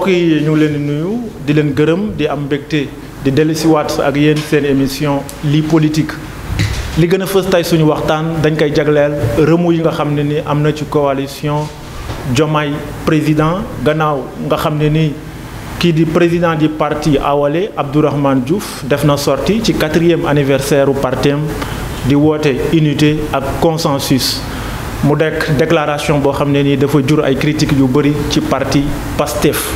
mbokk yi ñu ngi leen di nuyu di leen gërëm di am mbégte di dellusiwaat ak yéen seen émission lii politique li gën a fës tey suñu waxtaan dañ koy jagleel remous yi nga xam ne ni am na ci coalition Diomaye président gannaaw nga xam ne ni kii di président du parti Awalé Abdourahmane Diouf def na sortie ci 4e anniversaire u partem di woote unité ak consensus mu dekk déclaration boo xam ne nii dafa jur ay critiques yu bëri ci parti PASTEF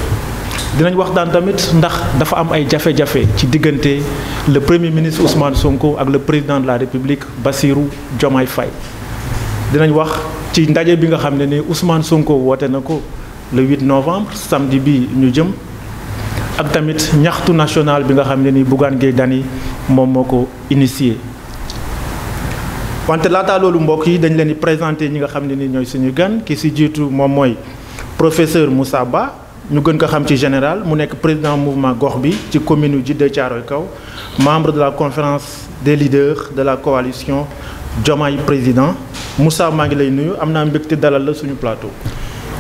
dinañ waxtaan tamit ndax dafa am ay jafe-jafe ci diggante le premier ministre Ousmane Sonko ak le président de la République Bassirou Diomaye Faye dinañ wax ci ndaje bi nga xam ne ni Ousmane Sonko woote na ko le 8 novembre samedi bi ñu jëm ak tamit ñaxtu national bi nga xam ne ni Bougane Gueye Dany moom moo ko initié. wante laataa loolu mbokk yi dañ leen di présenté ñi nga xam ne ni ñooy suñu gan ki si jiitu moom mooy professeur Moussa Ba ñu gën ko xam ci général mu nekk président mouvement gox bi ci commune yu Djiddah Thiaroye Kaw membre de la conférence des leaders de la coalition Diomaye président Moussa maa ngi lay nuyu am naa mbégte dalal la suñu plateau.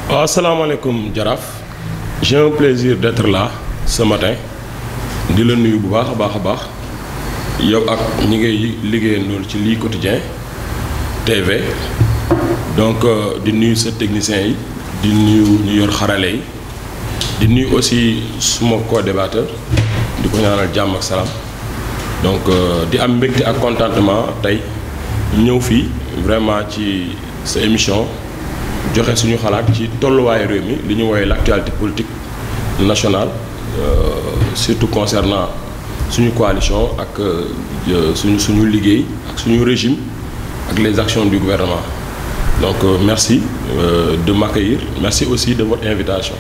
waaw asalaamaaleykum Jaraaf j'ai un plaisir d'être là ce matin di la nuyu bu baax a baax yow ak ñi ngay liggéeyandoo ci lii quotidien TV donc di nuyu sa techniciens yi di nuyu ñu yor xarale yi di nuyu aussi suma co-débatteur di ko ñaanal jàmm ak salaam donc di am mbégte ak contentement tey ñëw fii vraiment ci sa émission joxe suñu xalaat ci tolluwaayu réew mi li ñu woowee l'actualité politique nationale surtout concernant suñu coalition ak suñu liggéey ak suñu régime ak les actions du gouvernement donc merci de m'accueillir merci aussi de votre invitation.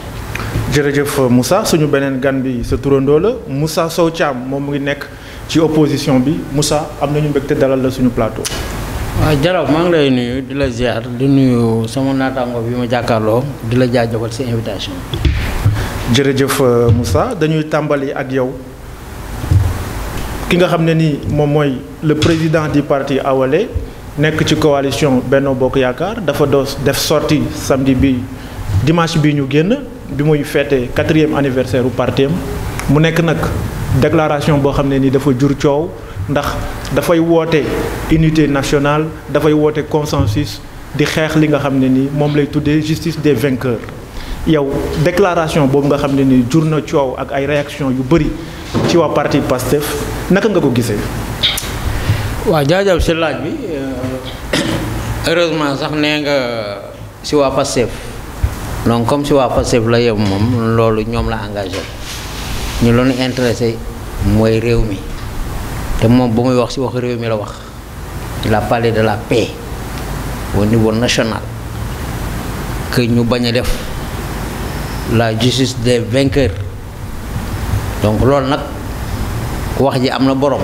jërëjëf Moussa suñu beneen gan bi sa turandoo la Moussa Sow Thiam moom mu ngi nekk ci opposition bi Moussa am nañu mbégte dalal la suñu plateau. waaw Jaraaf maa ngi lay nuyu di la ziar di nuyu sama naataango bi ma jàkkaarloo di la jaajëfal ci invitation bi. jërëjëf Moussa dañuy tàmbali ak yow. ki nga xam ne ni moom mooy le président du parti Awalé nekk ci coalition Benno Bokk Yaakaar dafa def sortie samedi bi dimanche bi ñu génn bi muy fêté 4e anniversaire u partem mu nekk nag déclaration boo xam ne ni dafa jur coow ndax dafay woote unité nationale dafay woote consensus di xeex li nga xam ne ni moom lay tuddee justice des vainqueurs yow déclaration boobu nga xam ne ni jur na coow ak ay réaction yu bëri ci waa parti PASTEF naka nga ko gisee. waaw jaajëf si laaj bi heureusement sax nee nga si waa PASTEF donc comme si waa PASTEF la yem moom loolu ñoom la engagé ñu loonu intéressé mooy réew mi te moom ba muy wax si wax réew mi la wax il a parlé de la paix au niveau national que ñu bañ a def la justice des vainqueurs donc loolu nag wax ji am na borom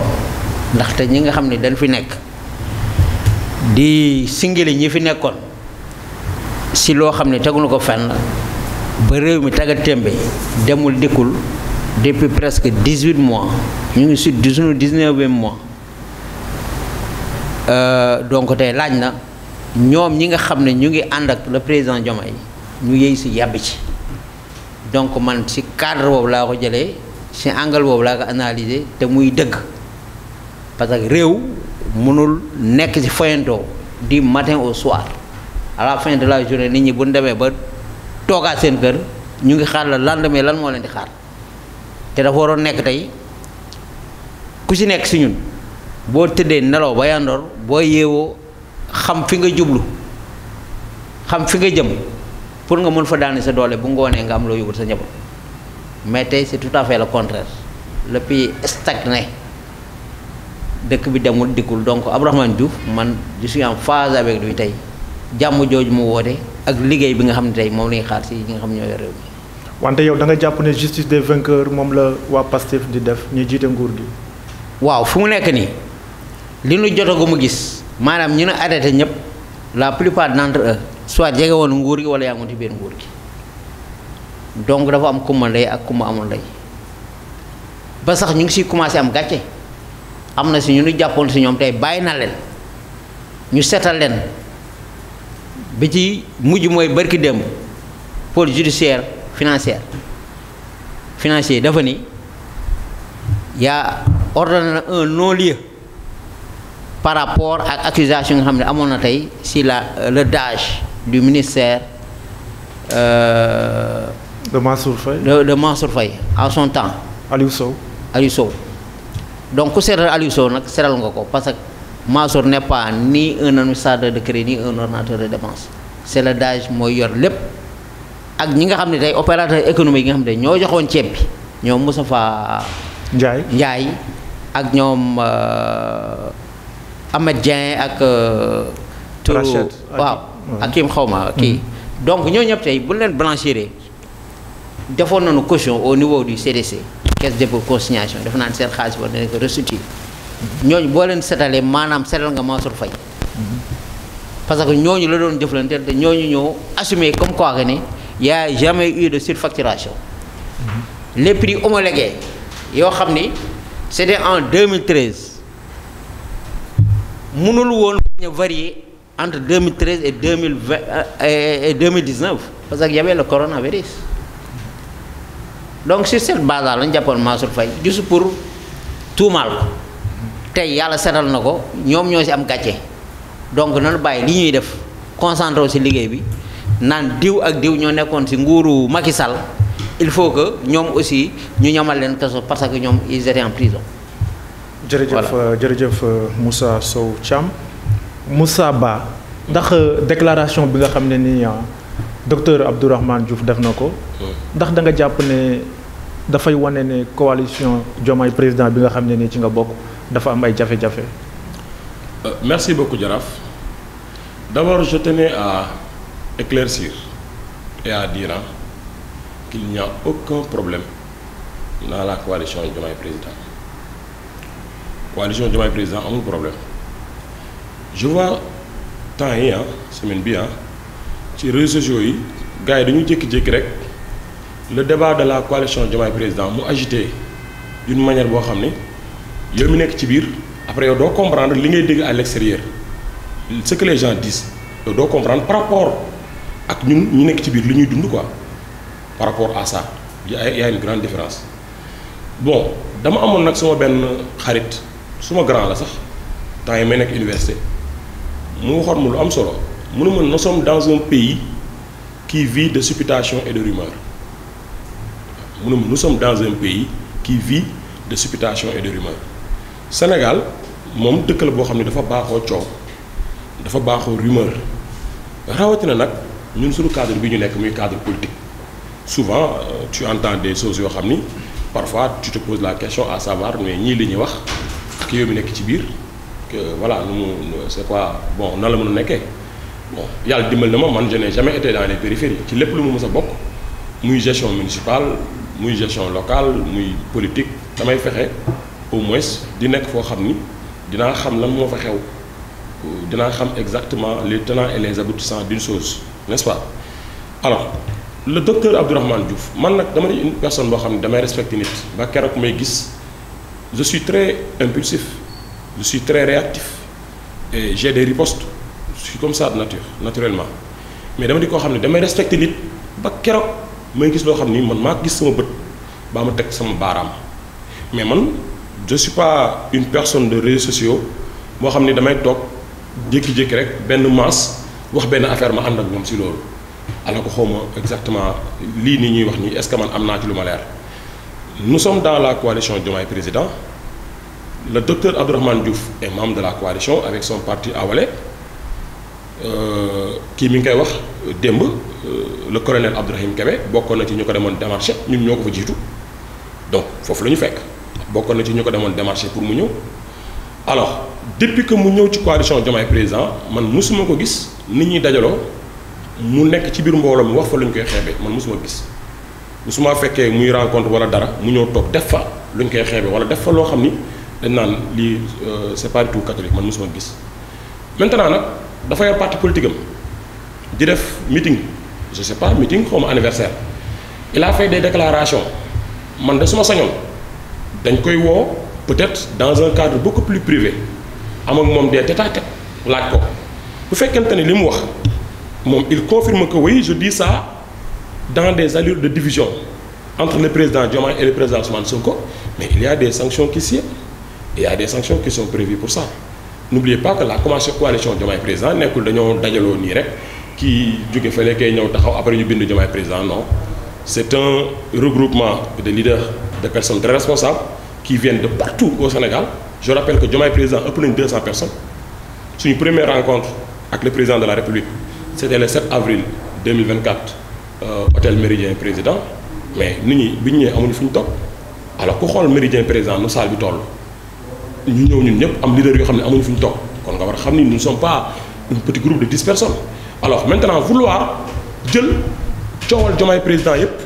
ndaxte ñi nga xam ne dañ fi nekk di singili ñi fi nekkoon si loo xam ne teguñu ko fenn ba réew mi taga témbe demul dikkul depuis presque 18 mois ñu ngi si suñu 19e mois donc tey laaj na ñoom ñi nga xam ne ñu ngi ànd ak le président Diomaye ñu yëy si yàbbi ci donc man si cadre boobu laa ko jëlee si angle boobu laa ko analyser te muy dëgg parce que réew mënul nekk ci foyantoo du matin au soir à la fin de la journée nit ñi bu ñu demee ba toogaat seen kër ñu ngi xaar la lendemain lan moo leen di xaar te dafa waroon nekk tey ku ci nekk si ñun boo tëddee nelaw ba yandoor boo yeewoo xam fi nga jublu xam fi nga jëm pour nga mën fa daani sa doole bu ngoonee nga am loo yóbbul sa njaboot mais tey c'est tout à fait le contraire le pays stagné dëkk bi demul dikkul donc Abdourahmane Diouf man je suis en phase avec lui tey jàmm jooju mu woote ak liggéey bi nga xam ne tey moom la ñuy xaar si ñi nga xam ne ñoo yor réew mi. wante yow da nga jàpp ne justice des vainqueurs moom la waa PASTEF di def ñuy jiite nguur gi. waaw fu mu nekk nii li nu jotagu mu gis maanaam ñu ne arrêté ñëpp la plupart d'entre eux soit jege woon nguur gi wala yaa ngi ci biir nguur gi donc dafa am kumba ndey ak kumba amul ndey ba sax ñu ngi siy commencé am gàcce am na si ñu nu jàppoon si ñoom tey bàyyi na leen ñu seetal leen bi ci mujj mooy barki démb pôle judiciaire financière financier dafa ni yaa ordonné un non-lieu par rapport ak accusation nga xam ne amoon na tey si le DAGE du ministère de Mansour Faye de Mansour Faye à son temps. Aliou Sow. Donc ku seetal Aliou Sow nag seetal nga ko parce que Mansour n'est pas ni un administrateur de crédit ni un ordonnateur de dépense. C'est le DAGE mooy yor lépp ak ñi nga xam ne tey opérateur économique yi nga xam ne ñoo joxoon ceeb bi ñoom Moustapha Ndiaye ak ñoom Ahmed Dieng ak Rachid waaw ak kim xawma kii donc ñoo ñëpp tey bu leen blanchir defoon nañu caution au niveau du CDC caisse de dépôt consignation def naan seen xaalis ba dana ko restituer ñooñu boo leen setalee maanaam setal nga Mansour Faye parce que ñooñu la doon jëflanteel te ñooñu ñoo assumé comme quoi que ne y a jamais eu de surfacturation les prix homologués yoo xam ni c'était en 2013 mënul woon bañ a varier entre 2013 et 2020 et 2019 parce que y avait le coronavirus donc sur cette base là lañ jàppoon Mansour Faye juste pour tuumaal ko tey yàlla setal na ko ñoom ñoo ci am gàcce donc nanu bàyyi li ñuy def concentré wu ci liggéey bi naan diw ak diw ñoo nekkoon ci nguuru Macky Sall il faut que ñoom aussi ñu ñamal leen kaso parce que ñoom ils étaient en prison. jërëjëf Moussa Sow Thiam. Moussa Ba ndax déclaration bi nga xam ne ni docteur Abdourahmane Diouf def na ko ndax da nga jàpp ne dafay wane ne coalition Diomaye président bi nga xam ne ni ci nga bokk dafa am ay jafe-jafe. Merci beaucoup Jaraaf. D'abord je tenais à éclaircir et à dire qu'il n'y a aucun problème dans la coalition Diomaye président. Coalition Diomaye président amul problème. Je vois temps yi semaine bi ci réseaux sociaux yi gars yi dañu jékki-jékki rek le débat de la coalition Diomaye président mu agité d'une manière boo xam ne yow mi nekk ci biir après yow doo comprendre li ngay dégg à l'extérieur ce que les gens disent yow doo comprendre par rapport ak ñun ñu nekk ci biir li ñuy dund quoi par rapport à ça y a une grande différence. Bon dama amoon nag sama benn xarit suma grand la sax temps yi may nekk université mu waxoon mu lu am solo mu ne ma nous sommes dans un pays qui vit de supputation et de rumeurs mu ne ma nous sommes dans un pays qui vit de supputation et de rumeurs. Sénégal moom dëkk la boo xam ne dafa baaxoo coow dafa baaxoo rumeur rawatina nag ñun suñu cadre bi ñu nekk muy cadre politique souvent tu entends des choses yoo xam ni parfois tu te poses la question à savoir mais ñii li ñuy wax ak yow mi nekk ci biir que voilà nu mu c'est quoi bon nan la mën a nekkee bon yàlla dimbal na ma man je n'ai jamais été dans les périphéries ci lépp lu mu mës a bokk muy gestion municipale muy gestion locale muy politique damay fexe au moins di nekk foo xam ni dinaa xam lan moo fa xew dinaa xam exactement les tenants et les aboutissants d'une chose n'est-ce pas. Alors le docteur Abdourahmane Diouf man nag dama di une personne boo xam ne damay respecter nit ba keroog may gis je suis très impulsif je suis très réactif et j'ai des ripostes je suis comme ça de nature naturellement mais dama di koo xam ne damay respecter nit ba keroog may gis loo xam ni man maa gis sama bët baa ma teg sama baaraam mais man je suis pas une personne de réseaux sociaux boo xam ni damay toog jékki-jékki rek benn masse wax benn affaire ma ànd ak ñoom si loolu alors que xawma exactement lii nii ñuy wax nii est-ce que man am naa ci lu ma leer. Nous sommes dans la coalition Diomaye président le docteur Abdourahmane Diouf est membre de la coalition avec son parti Awalé kii mi ngi koy wax démb le colonel Abdourahim Kébé bokkoon na ci ñu ko demoon démarché ñun ñoo ko fa jiitu donc foofu la ñu fekk bokkoon na ci ñu ko demoon démarché pour mu ñëw. Alors depuis que mu ñëw ci coalition Diomaye président man musuma ko gis nit ñi dajaloo mu nekk ci biir mbooloo mi wax fa lu ñu koy xeebee man musuma gis musuma fekkee muy rencontre wala dara mu ñëw toog def fa lu ñu koy xeebee wala def fa loo xam ni dañ naan lii c'est pas du tout catholique man musuma gis. Maintenant nag dafa yor parti politique am di def meeting je sais pas meeting xaw ma anniversaire il a fait des déclarations man de suma sañoon dañ koy woo peut-être dans un cadre beaucoup plus privé am ak moom des tête-à-tête laaj ko bu fekkente ne li mu wax moom il confirme que oui je dis ça dans des allures de division entre le président Diomaye et le président Ousmane Sonko, mais il y a des sanctions qui s'y il y a des sanctions qui sont prévues pour ça. N'oubliez pas que la coalition Diomaye président nekkul dañoo dajaloo nii rek kii jóge fële kay ñëw taxaw après ñu bind Diomaye président non. C'est un regroupement de leaders, de personnes très responsables qui viennent de partout au Sénégal. Je rappelle que Diomaye président ëpp nañ 200 personnes. Suñu première rencontre avec le président de la République, c'était le 7 avril 2024, hôtel Méridien Président. Mais nit ñi bi ñu ñëwee amuñu fu ñu toog alors ku xool Méridien Président nu salle bi toll ñu ñëw ñun ñëpp am leader yoo xam ne amuñu fu ñu toog kon nga war a xam ni nous ne sommes pas un petit groupe de 10 personnes. Alors maintenant vouloir jël coowal Diomaye président yëpp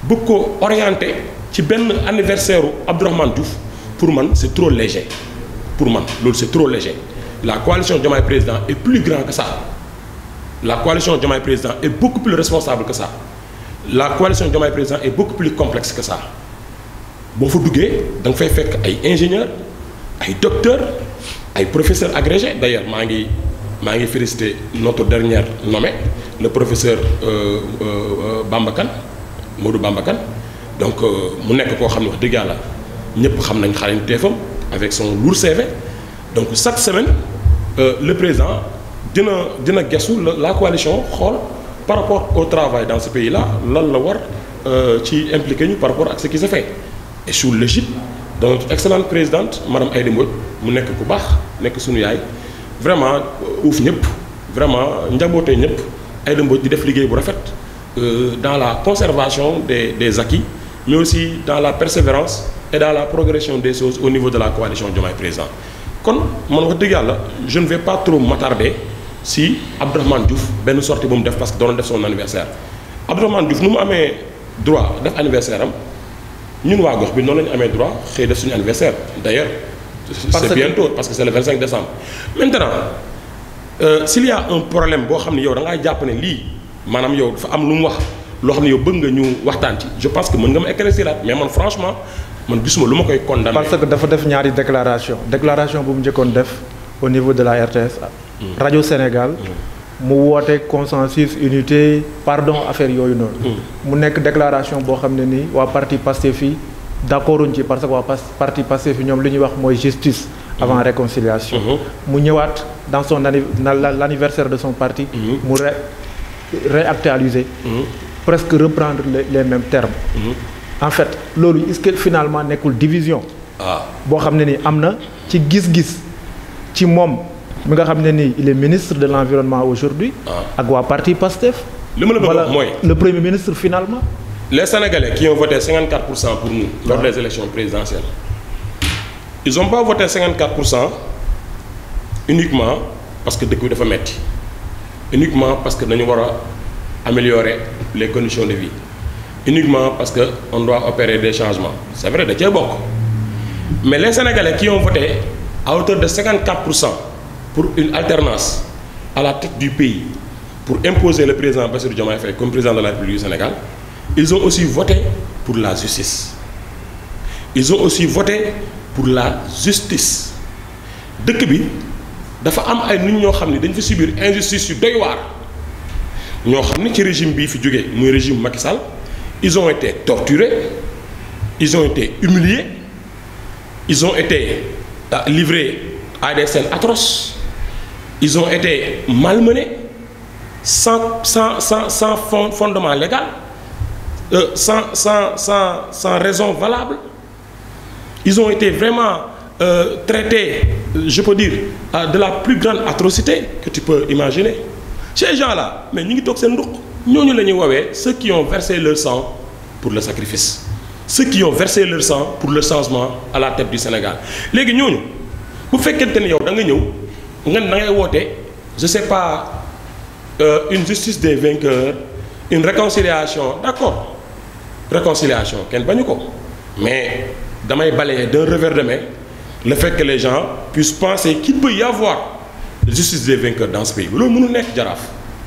bëgg ko orienté ci benn anniversaire u Abdourahmane Diouf pour man c'est trop léger pour man loolu c'est trop léger. La coalition Diomaye président est plus grand que ça. La coalition Diomaye président est beaucoup plus responsable que ça. La coalition Diomaye président est beaucoup plus complexe que ça. Boo fa duggee da nga fay fekk ay ingénieurs ay docteurs ay professeurs agrégés d'ailleurs maa ngi féliciter notre dernier nommé le professeur Bamba Kane Modou Bamba Kane donc mu nekk koo xam ne wax dëgg yàlla ñëpp xam nañ xarañteefam avec son lourd CV donc chaque semaine le président dina gestu la coalition xool par rapport au travail dans ce pays-là lan la war ci impliqué ñu par rapport ak ce qui se fait et sous l'égide de notre excellente présidente madame Aïda Mbodj mu nekk ku baax nekk suñu yaay vraiment uuf ñëpp vraiment njabootee ñëpp Aïda Mbodj di def liggéey bu rafet dans la conservation des acquis mais aussi dans la persévérance et dans la progression des choses au niveau de la coalition Diomaye président kon man wax dëgg yàlla je ne vais pas trop m'attarder si Abdourahmane Diouf benn sortie bu mu def parce que doon def son anniversaire Abdourahmane Diouf nu mu amee droit def anniversaire am ñun waa gox bi noonu la ñu amee droit xëy def suñu anniversaire d'ailleurs c'est bientôt parce que c'est le 25 décembre maintenant s'il y a un problème boo xam ne yow da ngaa jàpp ne lii maanaam yow dafa am lu mu wax loo xam ne yow bëgg nga ñu waxtaan ci je pense que mën nga ma éclaircir mais man franchement man gisuma lu ma koy condamner. parce que dafa def ñaari déclaration bu mu njëkkoon def au niveau de la RTS. rajo Sénégal. mu woote consensus unité pardon affaire yooyu noonu. mu nekk déclaration boo xam ne nii waa parti Pastef fii d'accorduñ ci parce que waa parti Pastef fii ñoom li ñuy wax mooy justice. avant réconciliation. mu ñëwaat dans son l'anniversaire de son parti. mu réactualiser. presque reprendre les mêmes termes. En fait loolu est-ce que finalement nekkul division. boo xam ne ni am na ci gis-gis ci moom mi nga xam ne ni il est ministre de l'environnement aujourd'hui ak waa parti Pastef. li ma la bëgg wax mooy le premier ministre finalement. les Sénégalais qui ont voté 54% pour nous. lors des élections présidentielles. ils ont pas voté 54% uniquement parce que dëkk bi dafa metti uniquement parce que dañu war a améliorer les conditions de vie. uniquement parce que on doit opérer des changements c'est vrai da cee bokk mais les Sénégalais qui ont voté à hauteur de 54% pour une alternance à la tête du pays pour imposer le président Bassirou Diomaye Faye comme président de la République du Sénégal ils ont aussi voté pour la justice ils ont aussi voté pour la justice dëkk bi dafa am ay nit ñoo xam ne dañ fi subir injustice yu doy waar ñoo xam ne ci régime bii fi jógee muy régime Macky Sall ils ont été torturés ils ont été humiliés ils ont été livrés à des scènes atroces ils ont été malmenés sans fondement légal sans raison valable ils ont été vraiment traités je peux dire de la plus grande atrocité que tu peux imaginer ces gens-là mais ñu ngi toog seen nduq ñooñu la ñuy woowee ceux qui ont versé leur sang pour le sacrifice ceux qui ont versé leur sang pour le changement à la tête du Sénégal léegi ñooñu bu fekkente ne yow da nga ñëw nga da ngay woote je sais pas une justice des vainqueurs une réconciliation d'accord réconciliation kenn bañu ko mais damay balayer d'un revers de main le fait que les gens puissent penser qu'il peut y avoir justice des vainqueurs dans ce pays loolu mënul nekk jaraaf.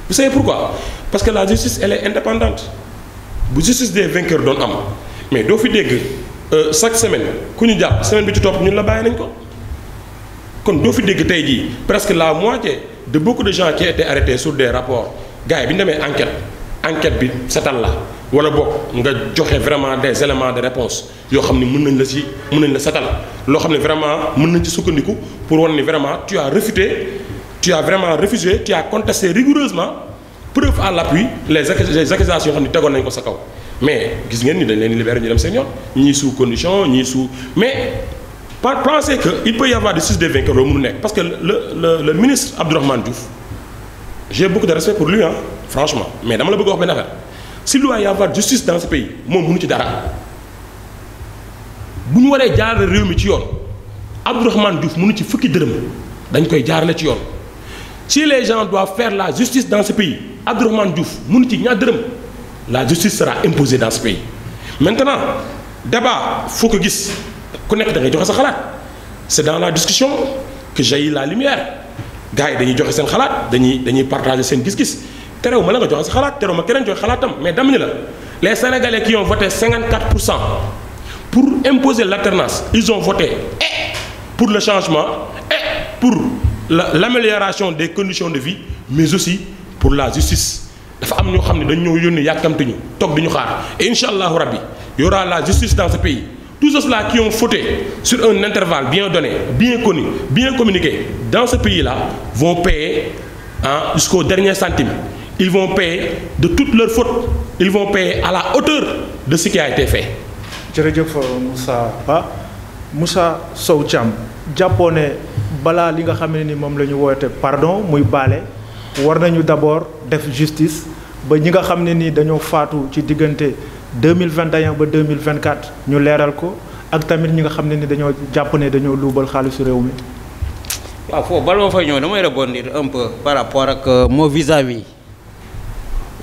Vous savez pourquoi? Parce que la justice elle est indépendante bu justice des vainqueurs doon am mais doo fi dégg chaque semaine ku ñu jàpp semaine bi ci topp ñun la bàyyi nañ ko kon doo fi dégg tey jii presque la moitié de beaucoup de gens qui étaient arrêtés sur des rapports gars yi bi ñu demee enquête bi setal la wala boog nga joxe vraiment des éléments de réponse yoo xam ne mën nañ la satal loo xam ne vraiment mën nañ ci sukkandiku pour wane ni vraiment tu as réfuté, tu as vraiment refusé, tu as contesté rigoureusement, preuve à l'appui les accusations yoo xam ne tegoon nañ ko sa kaw. mais gis ngeen ni dañ leen libéré ñu dem seen yoon ñii sous condition ñii sous mais pensez que il peut y avoir des justice des vainqueurs loolu mënu nekk parce que le ministre Abdourahmane Diouf j'ai beaucoup de respect pour lui hein franchement mais dama la bëgg wax benn affaire s'il doit y avoir justice dans ce pays moom mënu ci dara bu ñu waree jaarale réew mi ci yoon Abdourahmane Diouf mënu ci fukki dërëm dañ koy jaarale ci yoon si les gens doivent faire la justice dans ce pays Abdourahmane Diouf mënu ci ñaar dërëm la justice sera imposée dans ce pays. Maintenant, débat, il faut que gis ku nekk da ngay joxe sa xalaat c'est dans la discussion que jaillit la lumière gars yi dañuy joxe seen xalaat dañuy partager seen gis-gis terew ma la nga joxe sa xalaat terew ma keneen joxe xalaatam mais dama ni la les Sénégalais qui ont voté 54% pour imposer l'alternance ils ont voté et pour le changement et pour l'amélioration des conditions de vie mais aussi pour la justice. dafa am ñoo xam ne dañ ñoo yónni yàkkamte ñu toog di ñu xaar et incha allahu rabbi y aura la justice dans ce pays tous ceux-là qui ont fauté sur un intervalle bien donné bien connu bien communiqué dans ce pays-là vont payer jusqu'au dernier centime ils vont payer de toutes leurs fautes ils vont payer à la hauteur de ce qui a été fait. jërëjëf Moussa Ba Moussa Sow Thiam jàppoo ne balaa li nga xam ne ni moom la ñu woote pardon muy baale war nañu d'abord def justice ba ñi nga xam ne ni dañoo faatu ci diggante 2021 ba 2024 ñu leeral ko ak tamit ñi nga xam ne ni dañoo jàpp ne dañoo luubal xaalisu réew mi. waaw foofu bala ma fay ñëw damay rebondir un peu par rapport ak mon vis-à-vis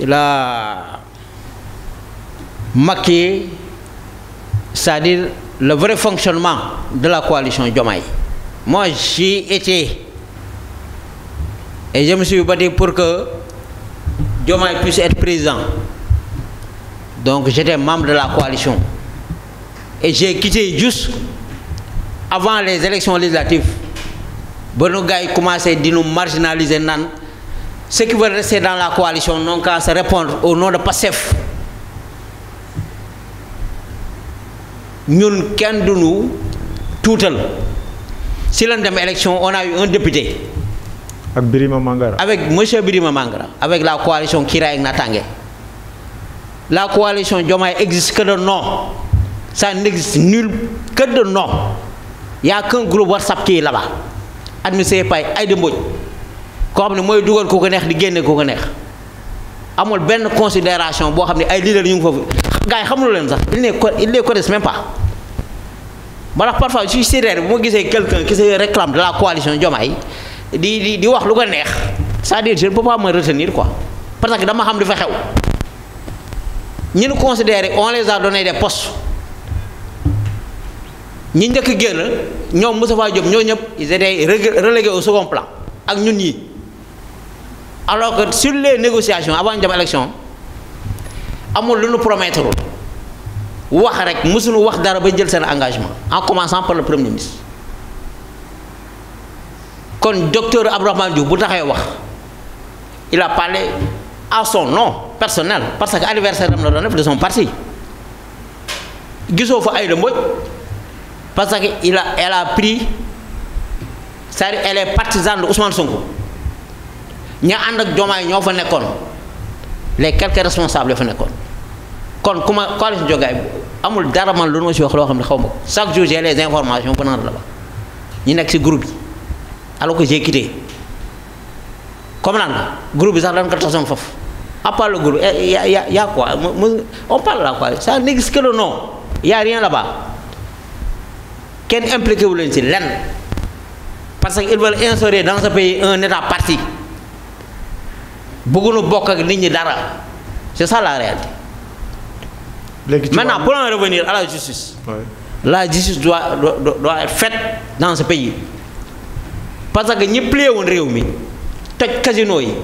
il a maquillé c'est-à-dire le vrai fonctionnement de la coalition Diomaye. Moi j'y étais et je me suis battu pour que Diomaye puisse être président. Donc j'étais membre de la coalition. Et j'ai quitté juste avant les élections législatives. Bon, nos gars commençaient à nous marginaliser. Ceux qui veulent rester dans la coalition n'ont qu'à se répondre au nom de PASTEF. Nous, quand nous, tout le si l'on a une élection, on a eu un député. Avec Birima Mangara. Avec M. Birima Mangara, avec la coalition Kira et Natangé. La coalition Diomaye existe que de nom. Ça n'existe nul que de nom. Il n'y a qu'un groupe WhatsApp qui est là-bas. Administré par Aïda Mbodj. Comme moi, je suis venu à gagner. Amul ben considération bo xamni ay leader ñu fofu gaay xamul leen sax ils les connaissent même pas. Parfois je suis sérieux mo gisé quelqu'un qui se réclame de la coalition Diomaye di wax lu ko neex, c'est-à-dire je ne peux pas me retenir quoi parce que dama xam li fa xew. Ñi ñu considérer on les a donné des postes. Ñi ñëk génn ñom Moustapha Diop ñoo ñëpp ils étaient relégués au second plan ak ñun ñi. Alors que sur les négociations avant une élection, amul lu ñu promettre wax rek mësuñu wax dara ba jël seen engagement en commençant par le premier ministre. Quand docteur Abdourahmane Diouf bu taxé wax il a parlé à son nom personnel parce que anniversaire am la doon def de son parti. Gisoo fa Aïda Mbodj parce que elle a pris, c'est-à-dire elle est partisane de Ousmane Sonko. ña ànd ak Diomaye ñoo fa nekkoon les quelques responsables fa nekkoon kon kuma coalition Diomaye amul dara man lu ma si wax loo xam ne xaw ma ko chaque jour j'ai les informations venant de là-bas ñu nekk si groupe bi alors que j'ai quitté comme naan groupe bi sax dañ ko tasoon foofu à part le groupe y a quoi on parle là quoi ça n'existe que le nom y a rien là-bas kenn impliqué wu leen si lenn parce que ils veulent instaurer dans ce pays un état parti. Beaucoup de bokk ak nit ñi dara c'est ça la réalité. Maintenant pour en revenir à la justice. Ouais. La justice doit être faite dans ce pays parce que ñi plié woon réew mi toj casino yi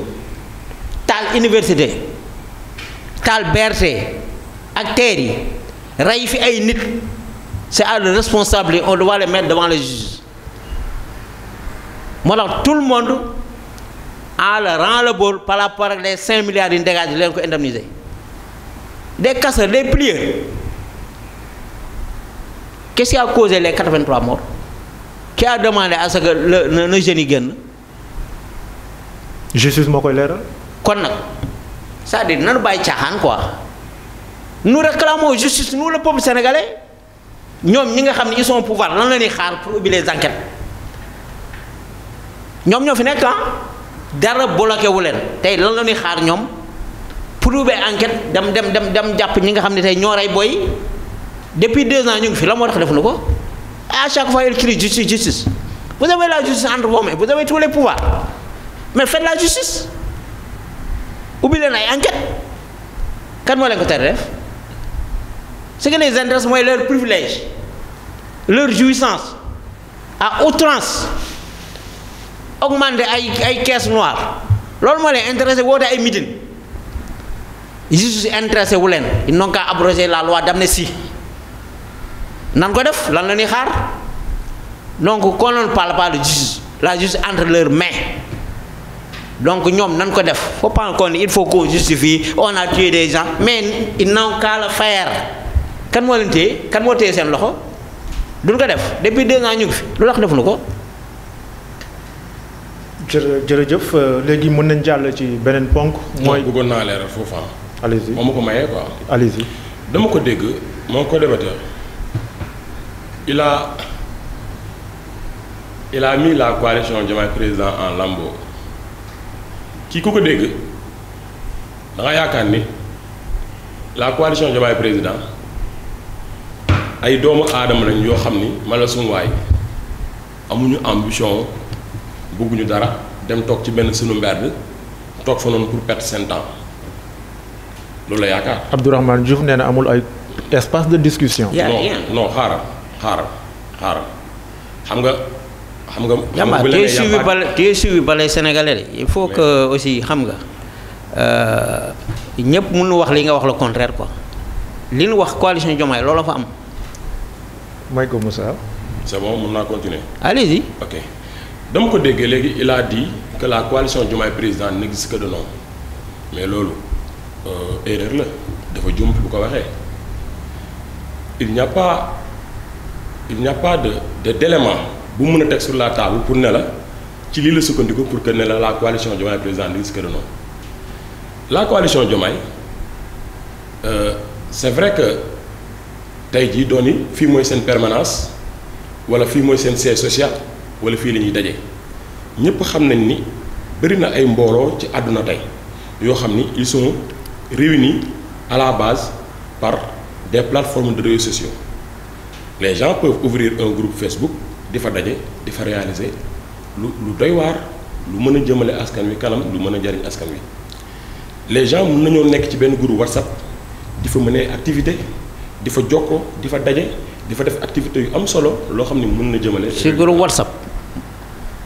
taal université taal BRT ak terre yi rey fi ay nit c'est à le responsable on doit les mettre devant la justice. Moo tax tout le monde a le rang le bol par rapport ak les 5 milliards yi dégagé leen ko indemniser des casseurs, des plieurs. Qu'est-ce qui a causé les 83 morts? Qui a demandé à ce que le jeune y gagne? Justice moo koy leeral. Kon nag c'est-à-dire nanu bàyyi caaxaan quoi. Nous réclamons justice, nous le peuple sénégalais. ñoom ñi nga xam ne ils sont au pouvoir lan la ñuy xaar pour ubbi les enquêtes ñoom ñoo fi nekk dara bloqué wu leen tey lan la ñuy xaar ñoom pour ubbi enquête dem jàpp ñi nga xam ne tey ñoo rey booy depuis 2 ans ñu ngi fi la moo tax defuñu ko à chaque fois il crie justice justice vous avez la justice entre vos mains, vous avez tous les pouvoirs mais faites la justice ubbi leen ay enquête kan moo leen ko tere def. Ce qui les intéresse mooy leur privilège leur jouissance à outrance augmenter ay caisse noire loolu moo leen intéressé woote ay meeting justice intéressé wu leen ils n'ont qu'à abroger la loi d'amnistie nan ko def lan la ñuy xaar donc qu'on ne parle pas de justice la justice entre leurs mains donc ñoom nan ko def faut pas qu'on il faut qu'on justifie on a tué des gens mais ils n'ont qu'à le faire. kan moo leen téye kan moo téye seen loxo duñ ko def depuis 2 ans ñu ngi fi lu tax defuñu ko. jërëjëf léegi mën nañ jàll ci beneen ponk. mooy bëggoon naa leeral foofu allez-y moo ma ko mayee quoi. allez-y. dama ko dégg moo ko débatteur il a mis la coalition Diomaye président en lambeaux kii ku ko dégg da nga yaakaar ni la coalition Diomaye président. ay doomu aadama lañ yoo xam ni man la suñu waay amuñu ambition bëgguñu dara dem toog ci benn sunu mberd toog fa noonu pour perdre seen temps loolu la yaakaar. Abdourahmane Diouf nee na amul ay espace de discussion. non xaaral xam nga. bu leen tu es suivi par les Sénégalais il faut que aussi xam nga ñëpp mënu wax li nga wax le contraire quoi li ñu wax coalition Diomaye loolu fa am. Maïko Moussa. C'est bon, on va continuer. Allez-y. Ok. Donc, il a dit que la coalition Diomaye président n'existe que de nom. Mais lolo, erreur là, il n'y a pas d'élément pour me mettre sur la table pour ne la ci li le sukkandiku pour que ne la coalition Diomaye président n'existe que de nom. La coalition Diomaye, c'est vrai que tey jii doon yi fii mooy seen permanence wala fii mooy seen siège social wala fii la ñuy daje ñëpp xam nañ ni bëri na ay mbooloo ci àdduna tey yoo xam ni ils sont réunis à la base par des plateformes de réseaux sociaux les gens peuvent ouvrir un groupe Facebook di fa daje di fa réaliser lu doy waar lu mën a jëmale askan wi kanam lu mën a jariñ askan wi les gens mën nañoo nekk ci benn groupe WhatsApp di fa mënee activité di fa jokkoo di fa daje di fa def activité yu am solo loo xam ne mën na jëmale. ci groupe WhatsApp.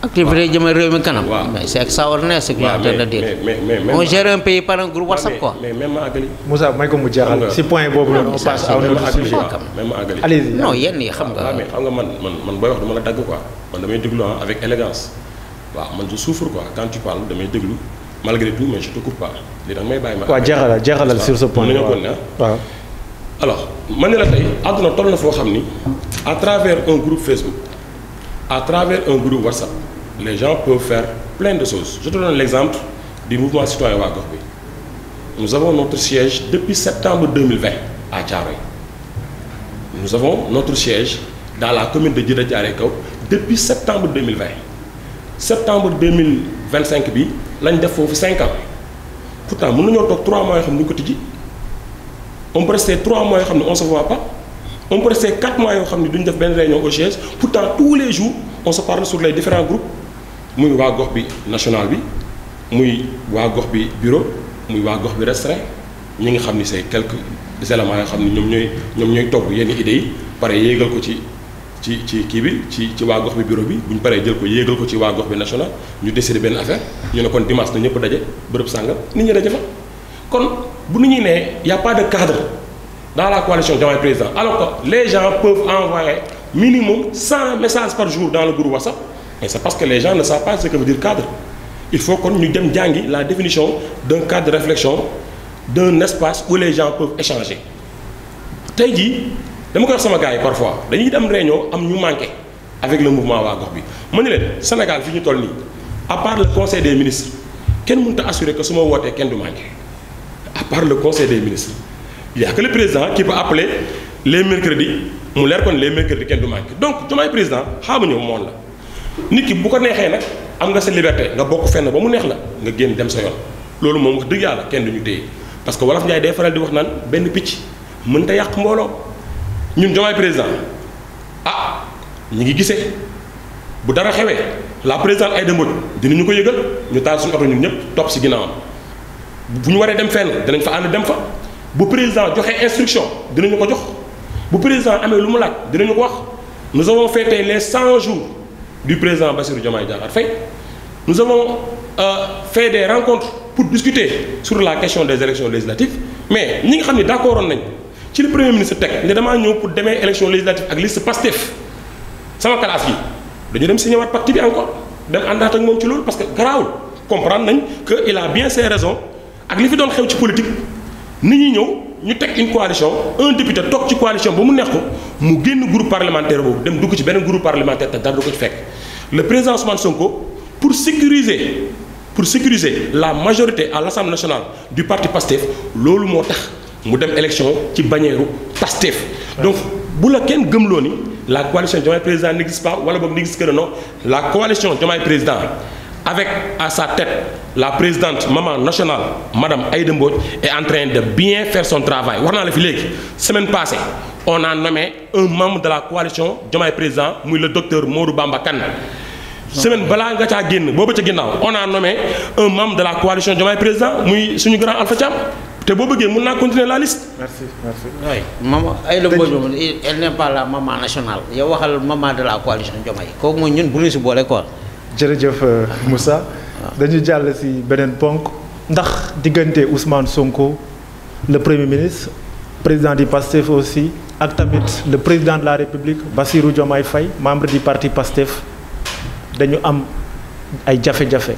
activité jëmale réew mi kanam. waaw mais c'est extraordinaire ce que tu as dit. mais on gère un pays par un groupe WhatsApp quoi. mais même àggali. Moussa may ko mu jeexal si point boobu la on passe à un autre sujet. même àggali. allez-y. non yenn yi xam nga. waaw mais xam nga man booy wax dama la dagg quoi man damay déglu avec élégance waaw man je souffre quoi quand tu parles damay déglu malgré tout mais je te coupe pas li da nga may bàyyi ma. waaw jeexalal sur ce point. waaw. Alors, à travers un groupe Facebook, à travers un groupe WhatsApp, les gens peuvent faire plein de choses. Je te donne l'exemple du mouvement citoyen Wagorbi. Nous avons notre siège depuis septembre 2020 à Thiaroye. Nous avons notre siège dans la commune de Djeddah Thiaroye depuis septembre 2020. Septembre 2025, nous avons fait 5 ans. Pourtant, nous avons 3 mois de quotidien. On peut rester 3 mois, on ne se voit pas. On peut rester 4 mois, on ne fait pas de réunion au siège. Pourtant, tous les jours, on se parle sur les différents groupes. Nous avons un groupe national, nous avons un bureau, nous avons un restreint. Nous avons quelques éléments qui sont top idées. Pareil, ci waa gox bi bureau bi buñ paré jël ko yégal ko ci waa gox bi national ñu décider ben affaire ñu ne kon dimanche na ñëpp dajé bërepp sangam nit ñi dajé fa kon bu nit ñi né y a pas de cadre dans la coalition Diomaye président alors que les gens peuvent envoyer minimum 100 messages par jour dans le groupe WhatsApp et c'est parce que les gens ne savent pas ce que veut dire cadre il faut qu'on ñu dem jangi la définition d'un cadre de réflexion d'un espace où les gens peuvent échanger tey jii dama koy wax sama gars yi parfois dañuy dem réunion am ñu manqué avec le mouvement waa gox bi ma ne leen Sénégal fi ñu toll nii à part le conseil des ministres kenn mënut a assurer que su ma wootee kenn du manqué à part le conseil des ministres il y a que le président qui peut appeler les mercredis mu leer kon les mercredis kenn du manqué donc Diomaye président xaama ñëw moom la nit ki bu ko neexee nag am nga sa liberté nga bokk fenn ba mu neex la nga génn dem sa yoon loolu moom wax dëgg yàlla kenn du ñu téye parce que wolof Njaay day faral di wax naan benn picc mënta yàq mbooloo ñun Diomaye président ah ñi ngi gisee bu dara xewee la présidente Aïda Mbodj dinañu ko yëgal ñu taal suñu oto ñun ñëpp topp si ginnaawam bu ñu waree dem fenn dinañ fa ànd dem fa bu président joxee instruction dinañu ko jox bu président amee lu mu laaj dinañu ko wax nous avons fêté les 100 jours du président Bassirou Diomaye Diakhar Faye nous avons fait des rencontres pour discuter sur la question des élections législatives mais ñi nga xam ne d'accord woon nañ ci le premier ministre teg ne damaa ñëw pour demee élection législative ak liste Pastef sama classe yi dañu dem signé waat pacte bi encore dem àndaat ak moom ci loolu parce que garaawul comprendre nañ que il a bien ses raisons ak li fi doon xew ci politique nit ñi ñëw ñu teg une coalition un député toog ci coalition ba mu neex ko mu génn groupe parlementaire boobu dem dugg ci beneen groupe parlementaire te dara du ko ci fekk le président Ousmane Sonko pour sécuriser la majorité à l'Assemblée nationale du parti Pastef loolu moo tax mu dem élection ci bannière Pastef donc bu la kenn gëmloo ni la coalition Diomaye président n'existe pas wala boog n'existe que non la coalition Diomaye président avec à sa tête la présidente maman nationale madame Aïda Mbodj est en train de bien faire son travail wax naa la fi léegi semaine passée on a nommé un membre de la coalition Diomaye président muy le docteur Modou Bamba Kane semaine balaa nga caa génn booba ca ginnaaw on a nommé un membre de la coalition Diomaye président muy suñu grand Alpha Thiam te boo bëggee mën naa continuer la liste. merci. oui maman Aïda Mbodj moom elle n'est pas la maman nationale yow waxal maman de la coalition Diomaye kooku mooy ñun bu ñu si boole quoi. jërëjëf Moussa dañu jàll ci beneen ponk ndax diggante Ousmane Sonko le premier ministre président du PASTEF aussi ak tamit le président de la République Bassirou Diomaye Faye membre du parti PASTEF dañu am ay jafe-jafe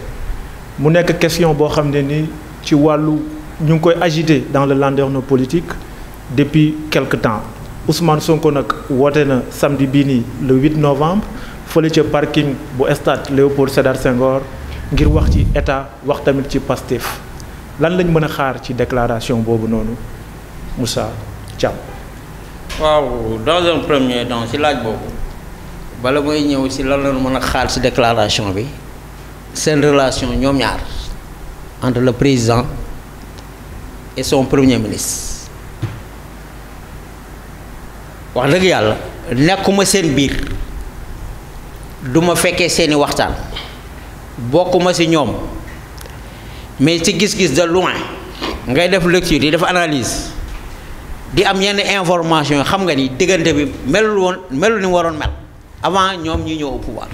mu nekk question boo xam ne ni ci wàllu ñu ngi koy agité dans le landerneau politique depuis quelque temps Ousmane Sonko nag woote na samedi bii nii le 8 novembre fële ca parking bu stade Léopold Sédar Senghor ngir wax ci état wax tamit ci Pastef lan lañ mën a xaar ci déclaration boobu noonu Moussa Thiam. waaw dans un premier temps ci laaj boobu bala mooy ñëw ci lan la mën a xaar ci déclaration bi seen relation ñoom ñaar entre le président et son premier ministre wax dëgg yàlla nekkuma seen biir. duma fekkee seeni waxtaan bokkuma ci ñoom mais ci gis-gis de loin ngay def lecture di def analyse di am yenn information xam nga ni diggante bi melul ni waroon mel avant ñoom ñu ñëw au pouvoir.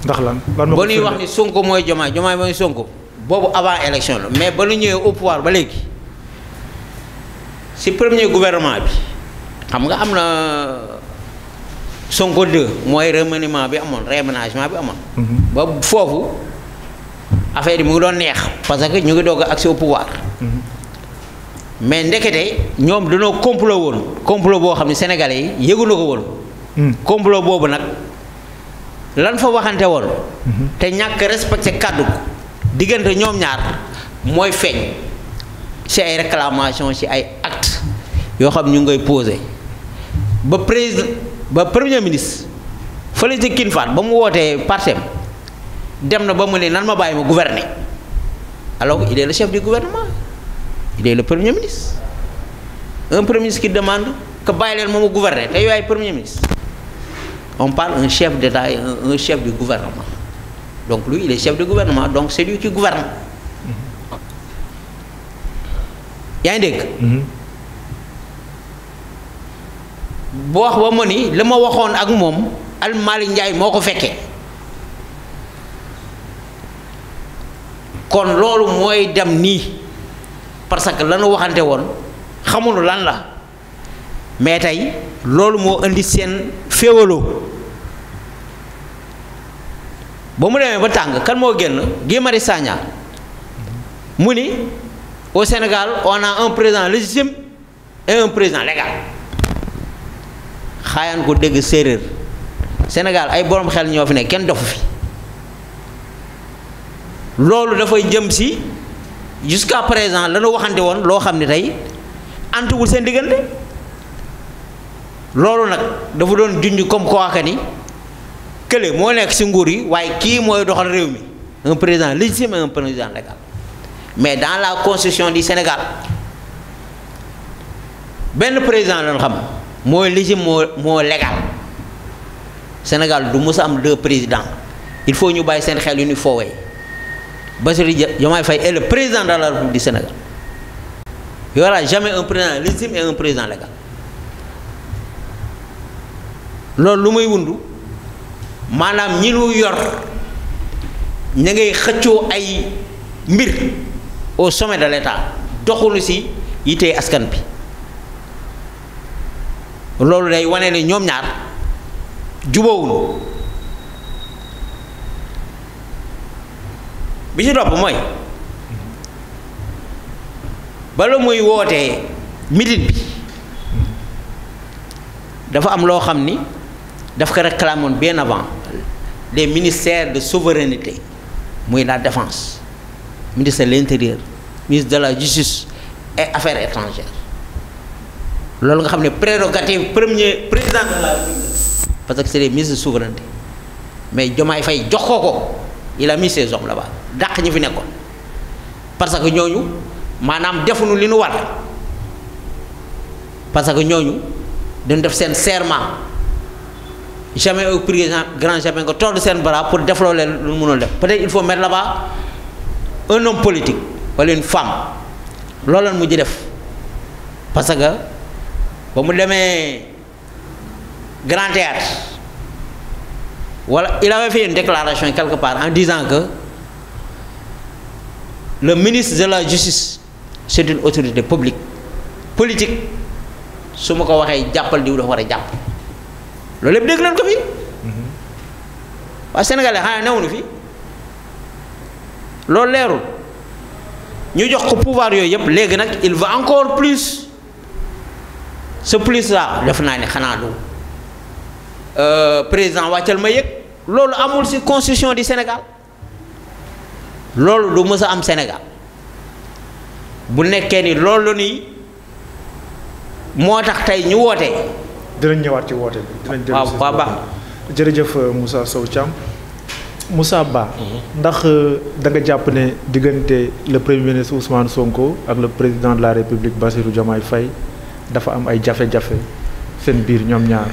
ndax lan ba ñuy wax ni Sonko mooy Diomaye mooy Sonko boobu avant élection la mais ba ñu ñëwee au pouvoir ba léegi ci premier gouvernement bi xam nga am na. Sonko 2 mooy remaniement bi amoon réaménagement bi amoon. ba foofu affaire yi mu ngi doon neex parce que ñu ngi doog a accès au pouvoir. mais ndekete ñoom dañoo complot boo xam ne sénégalais yi yëgu na ko woon. complot boobu nag lan fa waxante woon. te ñàkk respecté kàddu diggante ñoom ñaar mooy feeñ ci ay réclamations ci ay actes yoo xam ñu ngay posé ba premier ministre fële ci King Fahd ba mu wootee partem dem na ba mu ne nan ma bàyyi ma gouverner alors il est le chef du gouvernement il est le premier ministre un premier ministre qui demande que bàyyi leen ma mu gouverner te yooyu premier ministre on parle un chef d'État et un chef du gouvernement donc lui il est chef du gouvernement donc c'est lui qui gouverne yaa ngi dégg boo wax ba ma ni li ma waxoon ak moom Al Malick Ndiaye moo ko fekkee kon loolu mooy dem nii parce que lanu waxante woon xamuñu lan la mais tey loolu moo indi seen féewaloo ba mu demee ba tàng kan moo génn Guy Marius Sagna mu ni Au Sénégal, on a un président légitime et un président légal. Xaayaan ko dégg séeréer Sénégal ay borom xel ñoo fi ne kenn dofu fi loolu dafay jëm si jusqu'à présent la ñu waxante woon loo xam ne tey antuwul seen diggante loolu nag dafa doon junj comme quoi que ni kële moo nekk si nguur yi waaye kii mooy doxal réew mi un président légitime et un président légal mais dans la constitution du Sénégal benn président lañ xam mooy légitime moo légal Sénégal du mës a am 2 présidents il faut ñu bàyyi seen xel yu ñu foowee Bassirou Diomaye Faye est le président de la République du Sénégal il n'y aura jamais un président légitime et un président légal loolu lu muy wundu maanaam ñi ñu yor ña ngay xëccoo ay mbir au sommet de l'État doxulu si yitee askan bi loolu day wane ne ñoom ñaar jubóowuñu bi ci topp mooy bala muy wootee meeting bi dafa am loo xam ni daf ko réclamoon bien avant les ministères de souveraineté muy la défense ministre de l'intérieur ministre de la justice et affaires étrangères loolu nga xam ne prérogative premier président de la République parce que c'est les ministres de souveraineté mais Diomaye Faye jox ko il a mis ses hommes là-bas dàq ñi fi nekkoon parce que ñooñu maanaam defuñu li nu war parce que ñooñu dañu def seen serment jamais au président grand jamais nga toog seen bras pour def loolu leen lu mënul def peut-être il faut mettre là-bas un homme politique wala une femme loolu lañ mujj def parce que ba mu demee Grand Théâtre voilà il avait fait une déclaration quelque part en disant que le ministre de la justice c'est une autorité publique politique su ma ko waxee jàppal diw dafa war a jàpp loolu lépp dégg leen ko fii waaye sénégalais xanaa newuñu fi loolu leerul ñu jox ko pouvoir yooyu yëpp léegi nag il va encore plus ce plus là def naa ne xanaa du président wàccal ma yëg loolu amul ci constitution du Sénégal loolu du mës a am Sénégal bu nekkee ni loolu nii moo tax tey ñu woote. dinañ ñëwaat ci woote bi. dinañ waaw waaw baax jërëjëf Moussa Sow Thiam Moussa Ba. ndax da nga jàpp ne diggante le premier ministre Ousmane Sonko ak le président de la République Bassirou Diomaye Faye dafa am ay jafe-jafe seen biir ñoom ñaar.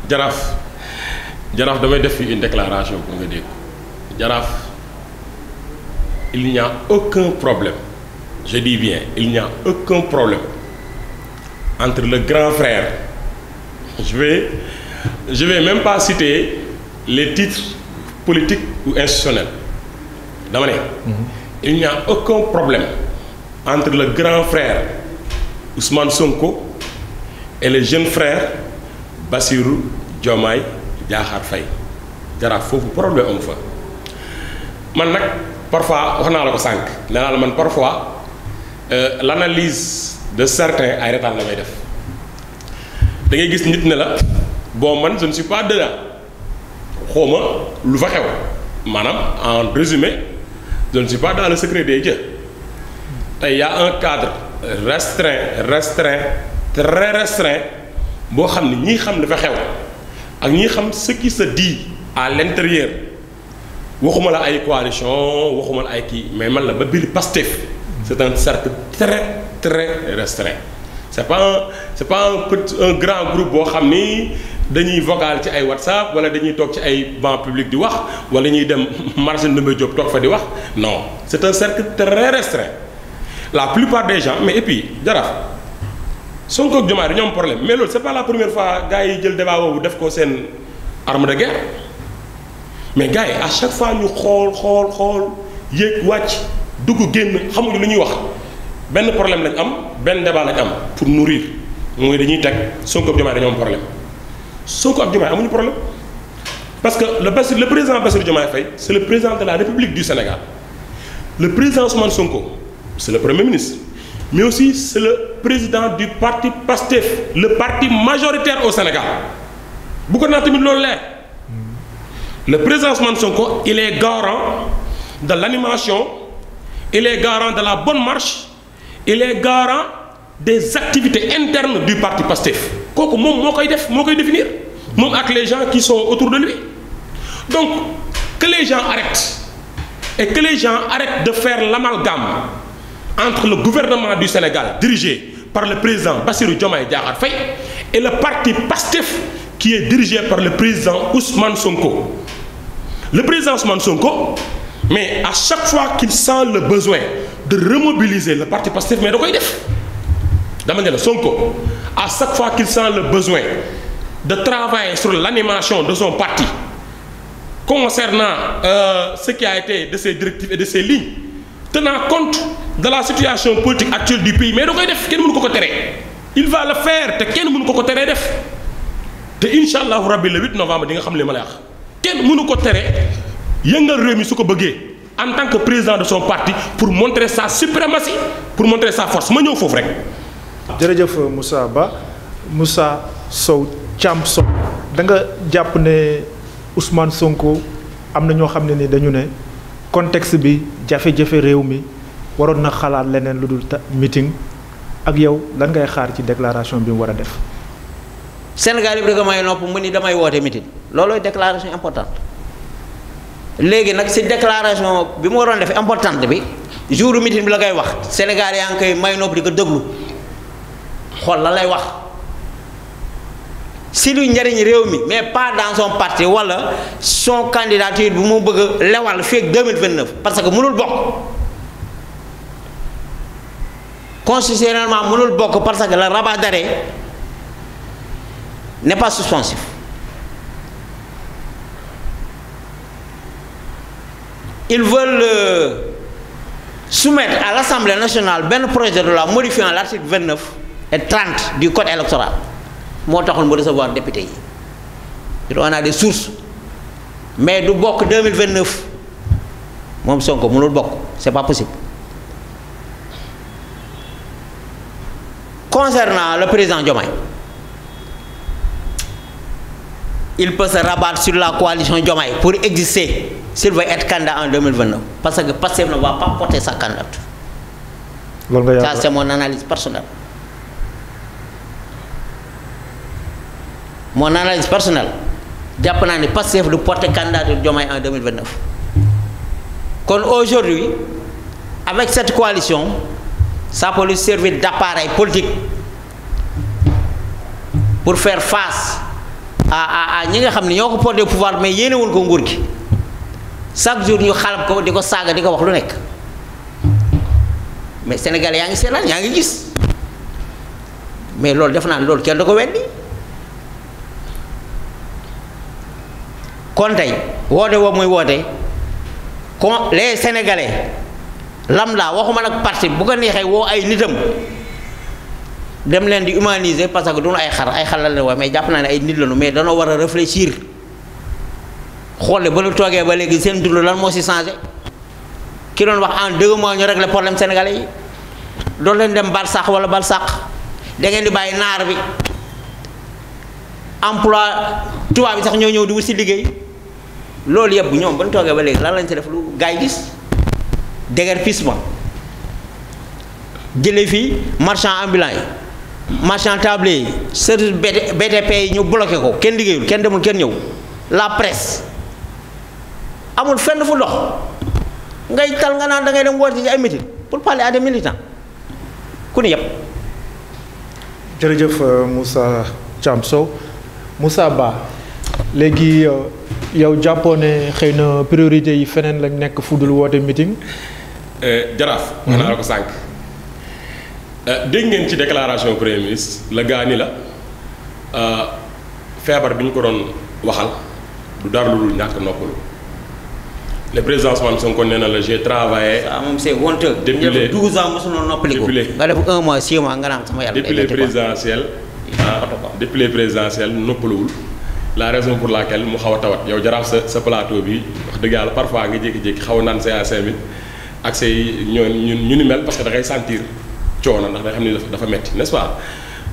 Jaraaf damay def fi une déclaration pour nga dégg Jaraaf il n'y a aucun problème je dis bien il n'y a aucun problème entre le grand frère je vais même pas citer les titres politiques ou institutionnels dama ne il n'y a aucun problème entre le grand frère Ousmane Sonko et le jeune frère Bassirou Diomaye Diakhar Faye Jaraaf foofu problème am fa man nag parfois wax naa la ko sànq nee naa la man parfois l'analyse de certains ay retaan la may def da ngay gis nit ne la bon man je ne suis pas dedans xawma lu fa xew maanaam en résumé je ne suis pas dans le secret des dieux tey y a un cadre restreint très restreint boo xam ne ñii xam dafa xew ak ñi xam ce qui se dit à l'intérieur waxuma la ay coalition waxuma la ay kii mais man la ba biir Pastef c'est un cercle très restreint c'est pas un grand groupe boo xam ni dañuy vocal ci ay WhatsApp wala dañuy toog ci ay banc public di wax wala ñuy dem marché Ndoumbé Diop toog fa di wax non c'est un cercle très restreint la plupart des gens mais et puis Jaraaf Sonko ak Diomaye dañoo am problème mais loolu c'est pas la première fois gars yi jël débat boobu def ko seen arme de guerre mais gars yi à chaque fois ñu xool yéeg wàcc dugg génn xamuñu lu ñuy wax benn problème lañ am benn débat lañ am pour nourrir mooy dañuy teg Sonko ak Diomaye dañoo am problème Sonko ak Diomaye amuñu problème parce que le président Bassirou Diomaye Faye c'est le président de la République du Sénégal le président Ousmane Sonko c'est le Premier ministre, mais aussi c'est le président du parti PASTEF, le parti majoritaire au Sénégal. Beaucoup de le président Ousmane Sonko, il est garant de l'animation, il est garant de la bonne marche, il est garant des activités internes du parti PASTEF. Kooku moom moo koy définir moom ak les gens qui sont autour de lui. Donc que les gens arrêtent et que les gens arrêtent de faire l'amalgame entre le gouvernement du Sénégal dirigé par le président Bassirou Diomaye Diakhar Faye et le parti PASTEF qui est dirigé par le président Ousmane Sonko. Le président Ousmane Sonko, mais à chaque fois qu'il sent le besoin de remobiliser le parti PASTEF, mais da koy def. Dama ne la Sonko, à chaque fois qu'il sent le besoin de travailler sur l'animation de son parti concernant ce qui a été de ses directives et de ses lignes, tenant compte de la situation politique actuelle du pays, mais da koy def kenn mënu ko tere. Il va le faire te kenn mënu ko teree def te incha allahu rabbi le 8 novembre di nga xam li ma lay wax kenn mënu ko tere yëngal réew mi su ko bëggee en tant que président de son parti pour montrer sa suprématie, pour montrer sa force. Ma ñëw foofu rek. jërëjëf Moussa Ba. Moussa Sow Thiam Sow da nga jàpp ne Ousmane Sonko am na ñoo xam ne ni dañu ne contexte bi jafe-jafe réew mi waroon na xalaat leneen lu dul meeting ak yow lan ngay xaar ci déclaration bi mu war a def. Sénégal yi da may nopp mu ni damay woote meeting loolooy déclaration importante léegi nag si déclaration bi mu waroon def importante bi jour meeting bi la koy wax Sénégal yaa ngi koy may nopp di ko déglu xool la lay wax si lu njëriñ réew mi mais pas dans son parti wala son candidature bi mu bëgg a lewal fii ak 2029 parce que mënul bokk constitutionnellement mënul bokk parce que le rabat d'arrêt n'est pas suspensif. Ils veulent soumettre à l'Assemblée nationale un projet de loi modifiant l'article 29 et 30 du code électoral. Moi, je vais recevoir député. On a des sources. Mais du bok 2029, moi, je c'est pas possible. Concernant le président Diomaye, il peut se rabattre sur la coalition Diomaye pour exister s'il veut être candidat en 2029. Parce que Pastef ne va pas porter sa candidature. Ça, c'est mon analyse personnelle. Mon analyse personnelle, Japonais n'est pas safe de porter candidat de Diomaye en 2029. Comme aujourd'hui, avec cette coalition, ça peut lui servir d'appareil politique pour faire face à ñi nga xam ne ñoo ko porté pouvoir mais yéenewul ko nguur gi chaque jour ñu xalab ko di ko saaga di ko wax lu nekk mais Sénégal yaa ngi seetaan yaa ngi gis mais loolu def naa loolu kenn da ko weddi kon tey woote boobu muy woote kon les Sénégalais lambda waxuma nag parti bu ko neexee woo ay nitam dem leen di humaniser parce que duñu ay xar la leen wax mais jàpp naa ne ay nit lañu mais danoo war a réfléchir xoole ba lu toogee ba léegi seen dund lan moo si changé ki doon wax en 2 mois ñu régler problème sénégalais yi doon leen dem bal sax wala bal sax da ngeen di bàyyi naar bi emploi tubaab bi sax ñoo ñëw di wut si liggéey loolu yëpp ñoom ba ñu toogee ba léegi lan lañ si def lu gars yi gis déguerpissement jëlee fii marchand ambulant yi marchand tablier yi service BTP yi ñu bloqué ko kenn liggéeyul kenn demul kenn ñëw la presse amul fenn fu dox ngay tal nga naan da ngay dem woote ci ay meeting pour parler à des militants ku ne yëpp. jërëjëf Moussa Thiam Sow. Moussa Ba léegi yow jàppoo ne xëy na priorité yi feneen lañ nekk fudul woote meeting. Jaraaf. wax naa la ko sànq. dégg ngeen ci déclaration premier ministre la gaa ni la feebar bi ñu ko doon waxal du dara lu dul ñàkk noppalu le président Ousmane Sonko nee na la j'ai travaillé. ça moom c'est honteux. depuis les 12 ans mosuñu noppali ko. nga def 1 mois 6 mois nga naan sama yàlla. depuis les présidentielles. depuis les présidentielles noppaluwul la raison pour laquelle mu xaw a tawat yow Jaraaf sa plateau bi wax dëgg yàlla parfois nga jékki-jékki xaw a naan sa 5000 accès yi ñu ni mel parce que da ngay sentir coono ndax da xam ni dafa metti n'est-ce pas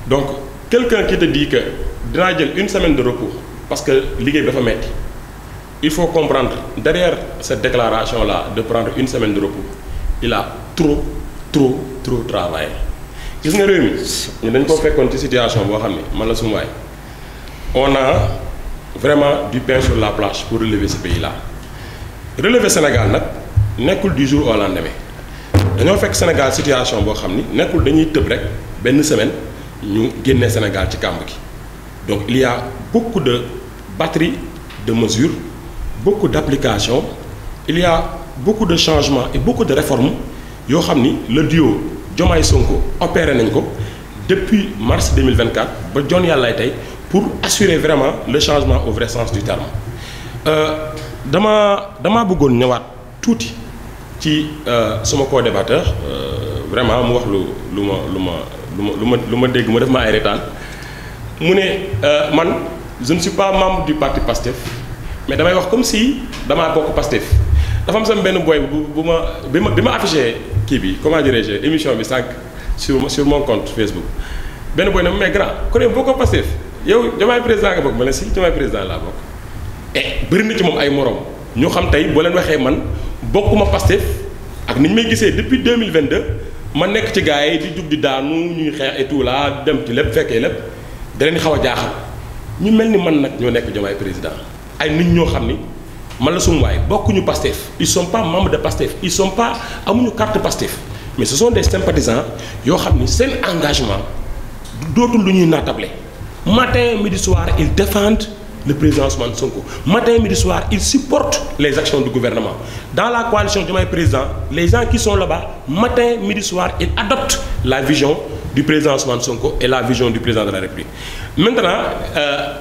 donc quelqu'un qui te dit que dinaa jël une semaine de repos parce que liggéey bi dafa metti il faut comprendre derrière cette déclaration là de prendre une semaine de repos il a trop travaillé gis nga réew mi ñu dañ ko fekkoon ci situation boo xam ne man la sumu waay on a vraiment du pain sur la planche pour relever ce pays là relever Sénégal nag nekkul du jour au lendemain dañoo fekk Sénégal situation boo xam ni nekkul dañuy tëb rek benn semaine ñu génnee Sénégal ci kàmb gi donc il y a beaucoup de batterie de mesures beaucoup d'applications il y a beaucoup de changements et beaucoup de réformes yoo xam ni le duo Diomaye Sonko opéré nañ ko depuis mars 2024 ba jon yàllaay tey pour assurer vraiment le changement au vrai sens du terme dama bëggoon ñëwaat tuuti ci suma co-débatteur vraiment mu wax lu ma dégg mu def ma ay retaan mu ne man je ne suis pas membre du parti PASTEF mais damay wax comme si damaa bokk PASTEF dafa am sama benn boy bi ma affiché kii bi comment dirais-je émission bi sànq sur mon compte Facebook benn boy ne mais grand ku ne bokkoo PASTEF yow Diomaye président nga bokk ma ne si Diomaye président laa bokk et bëri na ci moom ay morom ñoo xam tey boo leen waxee man bokkuma Pastef ak ni ñu may gisee depuis 2022 ma nekk ci gars yi di jug di daanu ñuy xeex et tout là dem ci lépp fekkee lépp da leen xaw a jaaxal ñu mel ni man nag ñoo nekk Diomaye président ay nit ñoo xam ni man la sum waay bokkuñu Pastef ils sont pas membres de Pastef ils sont pas amuñu carte Pastef mais ce sont des sympathisants yoo xam ni seen engagement dootul lu ñuy naatable matin midi soir ils défendent le président Ousmane Sonko matin midi soir ils supportent les actions du gouvernement dans la coalition Diomaye président les gens qui sont là-bas matin midi soir ils adoptent la vision du président Ousmane Sonko et la vision du président de la République maintenant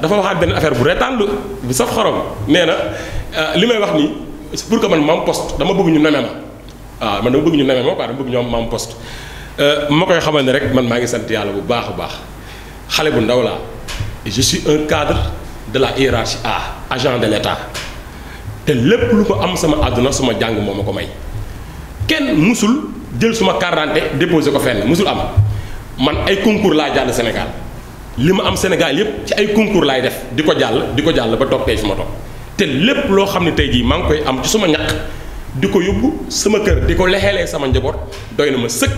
dafa waxaat benn affaire bu reetaan bu saf xorom nee na li may wax nii c'est pour que man ma am poste dama bëgg ñu neme ma waaw man dama bëgg ñu neme ma quoi dama bëgg ñu ma am poste ma koy xamal ne rek man maa ngi sant yàlla bu baax a baax xale bu ndaw laa je suis un cadre de la hiérarchie A agent de l'État te lépp lu ko am sama àdduna suma jàng moo ma ko may kenn musul jël suma carte d'identité déposé ko fenn musul am man ay concours laa jàll Sénégal li ma am Sénégal yépp ci ay concours laay def di ko jàll ba toog tey fi ma toog te lépp loo xam ne tey jii maa ngi koy am ci suma ñaq di ko yóbbu sama kër di ko lexeelee sama njaboot doy na ma sëkk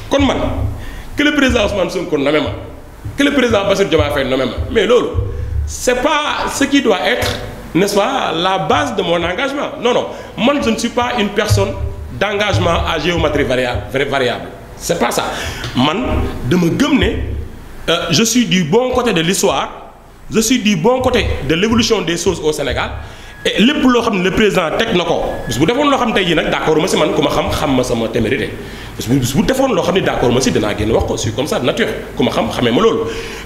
kon man que le président Ousmane Sonko nommé ma que le président Bassirou Diomaye Faye nommé ma mais loolu c'est pas ce qui doit être, n'est-ce pas, la base de mon engagement. Non, non. Moi, je ne suis pas une personne d'engagement à géométrie variable. C'est pas ça. Moi, de me gommer, je suis du bon côté de l'histoire, je suis du bon côté de l'évolution des choses au Sénégal. Et le président teg na ko bis bu defoon loo xam tey jii nag d'accord ma si man ku ma xam ma sama témérité bis bu defoon loo xam ne d'accord ma si dinaa génn wax ko c'est comme ça de nature ku ma xamee ma loolu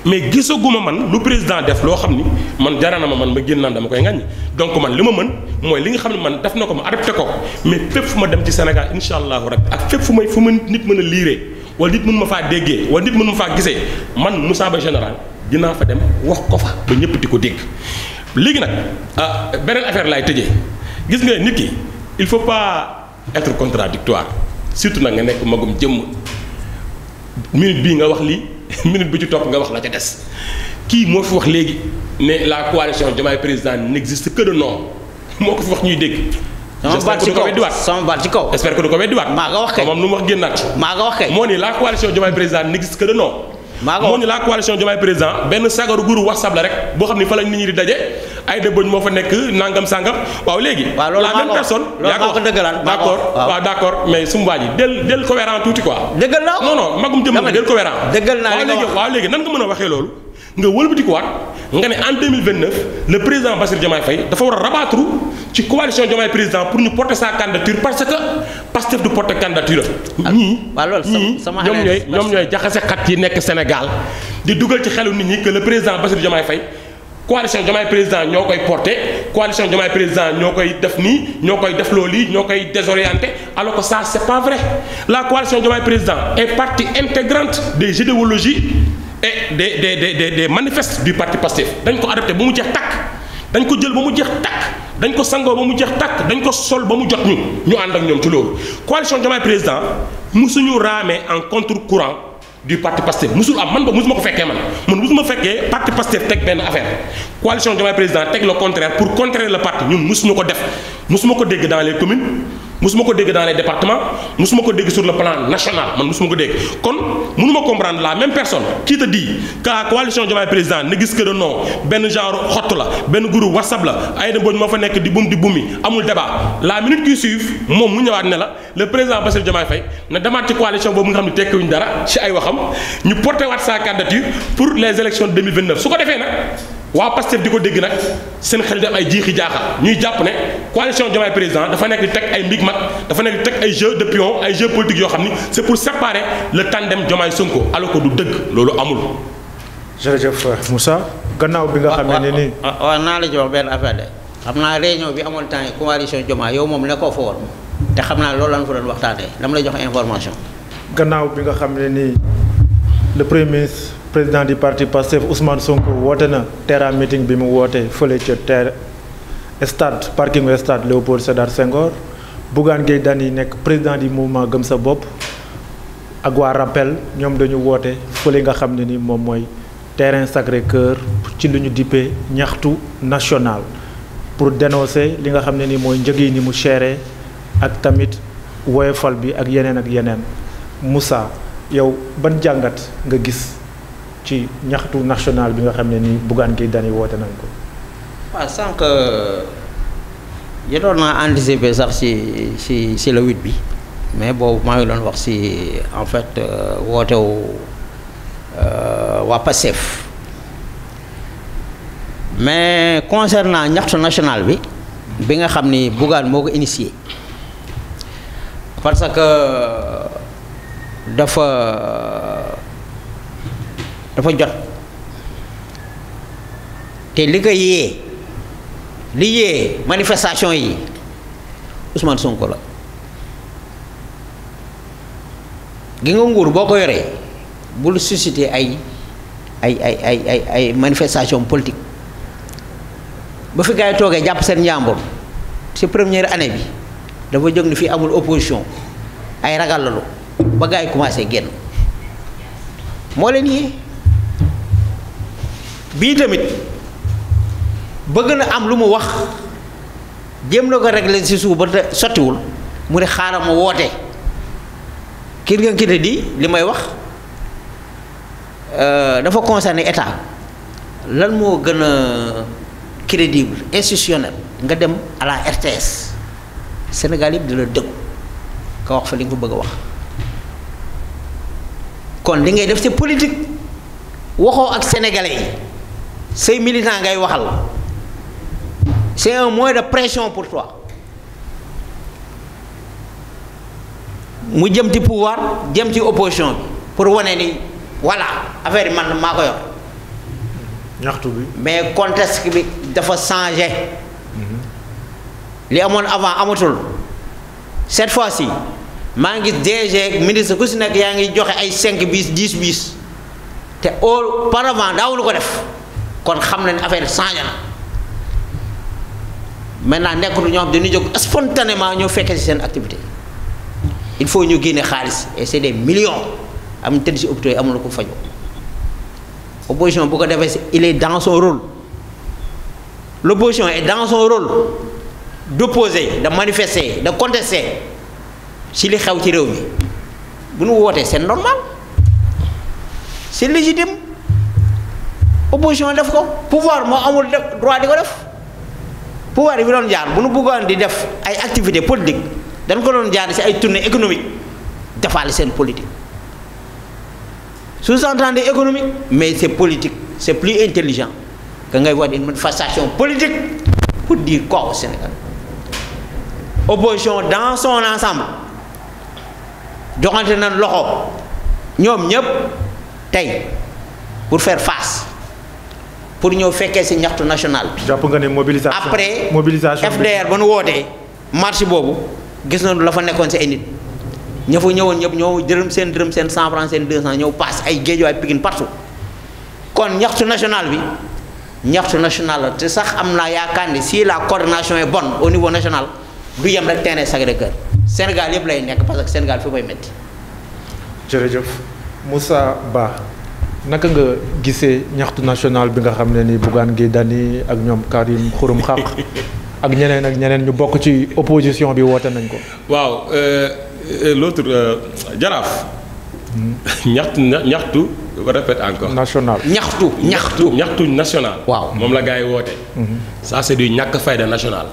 mais gisaguma man lu président def loo xam ni man jarana ma man ma génn naan dama koy ŋàññi donc man li ma mën mooy li nga xam ne man def na ko ma adopté ko mais fépp fu ma dem ci Sénégal incha allahu rabbi ak fépp fu ma nit mën a liiree wala nit mën ma faa déggee wala nit mën ma faa gisee man Moussa Ba général dinaa fa dem wax ko fa ba ñëpp di ko dégg léegi nag beneen affaire laay tëjee gis nga nit ki il faut pas être contradictoire surtout nag nga nekk magum jëmm minute bii nga wax lii minute bi ci topp nga wax la ca des kii moo fi wax léegi ne la coalition Diomaye président n'existe que de nom moo ko fi wax ñuy dégg. sama baat ci kaw j'espère que du ko weddiwaat. maa nga wax kay moom lu mu wax génnaat. maa nga wax kay moo ni la coalition Diomaye président n'existe que de nom. moo ni la coalition Diomaye président benn sagaru guru WhatsApp la rek boo xam ni fa la nit ñi di daje ay dëbëñ moo fa nekk nangam sangam waaw léegi. la même personne. yaa ko d'accord waaw d'accord mais su mu waa ji del cohérent tuuti quoi. dëggal naa non non magum jëm del cohérent. dëggal naa li nga wax waaw léegi nan nga mën a waxee loolu nga wëlbatikuwaat nga ne en 2029 le président Bassirou Diomaye Faye dafa war a rabattre ci coalition Diomaye président pour ñu porter sa candidature parce que Pastef du porter candidature ñii ñoom ñooy jaxase xat yi nekk Sénégal di dugal ci xelu nit ñi que le président Bassirou Diomaye Faye coalition Diomaye président ñoo koy porter coalition Diomaye président ñoo koy def nii ñoo koy def loolu lii ñoo koy désorienter alors que ça c'est pas vrai la coalition Diomaye président est partie intégrante des idéologies et des manifestes du parti Pastef dañ ko adopté ba mu jeex takk dañ ko jël ba mu jeex takk dañ ko sangoo ba mu jeex tàkk dañ ko sol ba mu jot ñu ànd ak ñoom ci loolu coalition Diomaye Président musuñu ramer en contre-courant du parti Pastef musul am man ba musuma ko fekkee man musuma fekkee parti Pastef teg benn affaire coalition Diomaye Président teg le contraire pour contrer le parti ñun musuñu ko def musuma ko dégg dans les communes musuma ko dégg dans les départements musuma ko dégg sur le plan national man musuma ko dégg kon mënuma comprendre la même personne qui te dit que la coalition Diomaye Président ne gis que de non benn genre xott la benn groupe WhatsApp la Aïda Mbodj moo fa nekk di bumi amul débat la minute qui suit moom mu ñëwaat ne la le président Bassirou Diomaye Faye na demaat ci coalition boobu nga xam ne tekkiwuñ dara ci ay waxam ñu porté waat sa candidature pour les élections 2029 su ko defee nag waa Pastef di ko dégg nag seen xel def ay jiixi jaaxa ñuy jàpp ne coalition Diomaye Président dafa nekk di teg ay mbig mag dafa nekk di teg ay jeu de pion ay jeu politique yoo xam ni c'est pour séparer le tandem Diomaye Sonko alors que du dëgg loolu amul. jërëjëf Moussa gannaaw bi nga xamee ne nii. waaw naa la jox benn affaire de xam naa réunion bi amoon temps coalition Diomaye yow moom nekkoo fa woon te xam naa loolu lañ fa doon waxtaanee dama lay jox information. gannaaw bi nga xam ne nii le premier ministre président du parti Pastef Ousmane Sonko woote na terrain meeting bi mu woote fële ca stade parking stade Léopold Sédar Senghor Bougane Gueye Dany nekk président du mouvement Gëm Sa Bopp ak waa rappel ñoom dañu woote fële nga xam ne ni moom mooy terrain Sacré-Cœur ci lu ñu dippee ñaxtu national pour dénoncer li nga xam ne ni mooy njëg yi ni mu chéré ak tamit woyofal bi ak yeneen Moussa yow ban jàngat nga gis ci ñaxtu national bi nga xam ne ni Bougane Gueye Dany woote nañ ko. waaw sànq jotoon naa anticiper sax si le 8 bi mais boobu maa ngi doon wax si en fait wootewu waa Pastef mais concernant ñaxtu national bi nga xam ni Bougane moo ko initié parce que dafa jot te li ko yee manifestation yi Ousmane Sonko la gi nga nguur boo ko yoree bul susciter ay manifestation politique ba fi gars yi toogee jàpp seen njàmbur ci première année bi dafa jóg ni fii amul opposition ay ragal lalu ba gars yi commencé génn moo leen yee bii tamit bëgg na am lu mu wax jéem na ko régler ci suuf ba te sottiwul mu ne xaaral ma woote kii nga kii di li may wax dafa concerné état lan moo gën a crédible institutionnel nga dem à la RTS Sénégal yëpp di la dëgg nga wax fa li nga ko bëgg a wax kon li ngay def ci politique waxoo ak sénégalais yi say militants ngay waxal c'est un moyen de pression pour toi mu jëm ci pouvoir jëm ci opposition bi pour wane ni voilà affaire yi man maa ko yor ñaxtu bi mais contexte bi dafa changé li amoon avant amatul cette fois-ci maa ngi gis DG ministre ku si nekk yaa ngi joxe ay 5 bis 10 bis te auparavant daawul ko def kon xam nañ affaire changé na maintenant nekkul ñoo xam dañuy jóg spontanément ñoo fekkee ci seen activité il faut ñu génne xaalis et c'est des millions am tëdd ci hôpitaux yi amul ko faju opposition bu ko defee il est dans son rôle l'opposition est dans son rôle d'opposer de manifester de contester ci li xew ci réew mi bu nu wootee c'est normal c'est légitime opposition def ko pouvoir moo amul def droit di ko def pouvoir yi fi doon jaar bu nu bëggoon di def ay activités politiques dañ ko doon jaar ci ay tournées économiques defaale seen politique sous-entendu économique mais c'est politique c'est plus intelligent que ngay wax une manifestation politique pour dire quoi au Sénégal opposition dans son ensemble joxante na loxo ñoom ñëpp tey pour faire face pour ñëw fekkee ci ñaxtu national bi. jàpp nga ne mobilisation après mobilisation FDR ba nu wootee marche boobu gis nañu la fa nekkoon ci ay nit ña fa ñëwoon ñëpp ñoo dërëm seen 100 francs seen 200 ñëw paas ay Guédiawaye Pikine partout kon ñaxtu national bi ñaxtu national la te sax am naa yaakaar ne si la coordination est bonne au niveau national du yem rek terrain Sacré-Cœur Sénégal yëpp lay nekk parce que Sénégal fi mooy métti. jërëjëf Moussa Ba naka nga gisee ñaxtu national bi nga xam ne ni Bougane Gueye Dany ak ñoom Karim Xurum Xaq ak ñeneen ñu bokk ci opposition bi woote nañ ko. waaw l'autre Jaraaf. ñaxtu répète encore. national ñaxtu national. waaw moom la gars yi woote. ça c'est du ñàkk fayda national.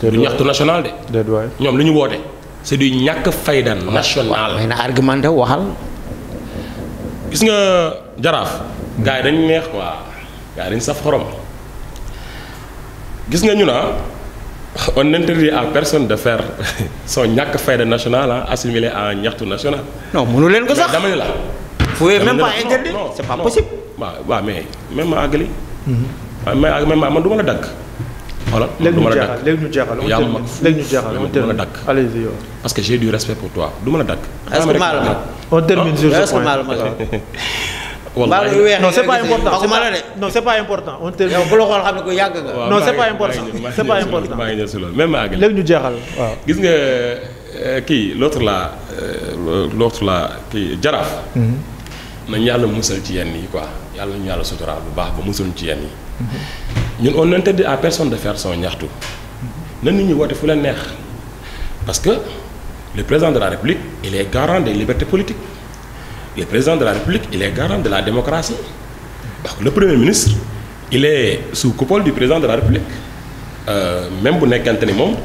du ñaxtu national de. déedéet waay ñoom lu ñu woote. c'est du ñàkk fayda national. may na argumenté waxal. gis nga Jaraaf. gars yi dañu neex quoi gars yi dañu saf xorom. gis nga ñu na on interdit à personne de faire son ñàkk fayda national assimilé à ñaxtu national. non mënu leen ko sax dama ne la. vous pouvez même pas interdire c'est pas possible. waaw mais même ma àggali. même man du ma la dagg. voilà léegi ñu jeexal yaa ma mag léegi ñu jeexal du ma la dagg. allez-y yow. parce que j'ai du respect pour toi du ma la dagg. est-ce que maa la mag on termine sur ce point. Non, c'est pas important. Non, c'est pas important. On termine. Non, c'est pas important. C'est pas important. Même ma àggali. léegi ñu jeexal waaw. gis nga kii l'autre là kii Jaraaf. nañu yàlla musal ci yenn yi quoi yàlla ñu yàlla suturaal bu baax ba musal ci yenn yi. ñun on interdit à personne de faire son ñaxtu. na nit ñi woote fu leen neex parce que le président de la République il est garant des libertés politiques le président de la République il est garant de la démocratie donc le premier ministre il est sous coupole du président de la République même bu nekkante ni moom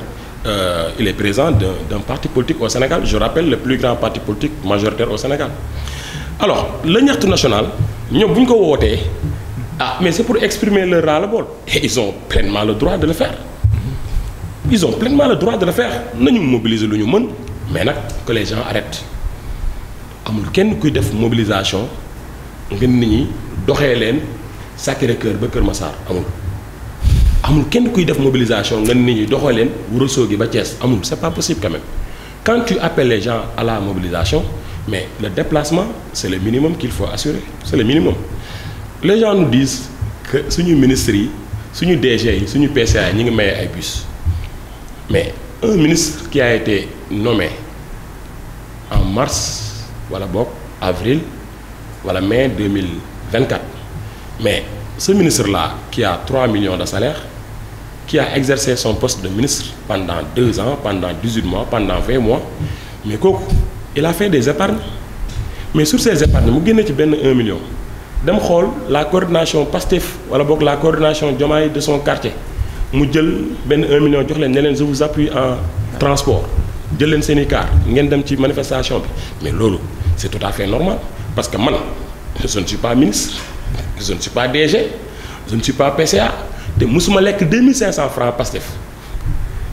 il est président d'un parti politique au Sénégal je rappelle le plus grand parti politique majoritaire au Sénégal. alors le ñaxtu national ñoom bu ñu ko wootee mais c'est pour exprimer leur ras-le-bol et ils ont pleinement le droit de le faire nañu mobiliser lu ñu mën mais nag que les gens arrêtent amul kenn kuy def mobilisation nga nit ñi doxee leen Sacré-Cœur ba Kër Massar amul kenn kuy def mobilisation nga nit ñi doxee leen Ourossogui ba Thiès amul c'est pas possible quand même quand tu appelles les gens à la mobilisation mais le déplacement c'est le minimum qu'il faut assurer c'est le minimum les gens nous disent que suñu ministres yi suñu DG yi suñu PCA yi ñu ngi maye ay bus mais un ministre qui a été nommé en mars wala boog avril wala mai 2024 mais ce ministre là qui a 3 millions de salaire qui a exercé son poste de ministre pendant 2 ans pendant 18 mois pendant 20 mois mais kooku il a fait des épargnes mais sur ces épargnes mu génne ci benn 1 million dem xool la coordination Pastef wala boog la coordination Diomaye de son quartier mu jël benn 1 million jox leen ne leen je vous appuie en transport jël leen seen i car ngeen dem ci manifestation bi mais loolu c'est tout à fait normal parce que man je ne suis pas ministre je ne suis pas DG je ne suis pas PCA te musuma lekk 2500 francs Pastef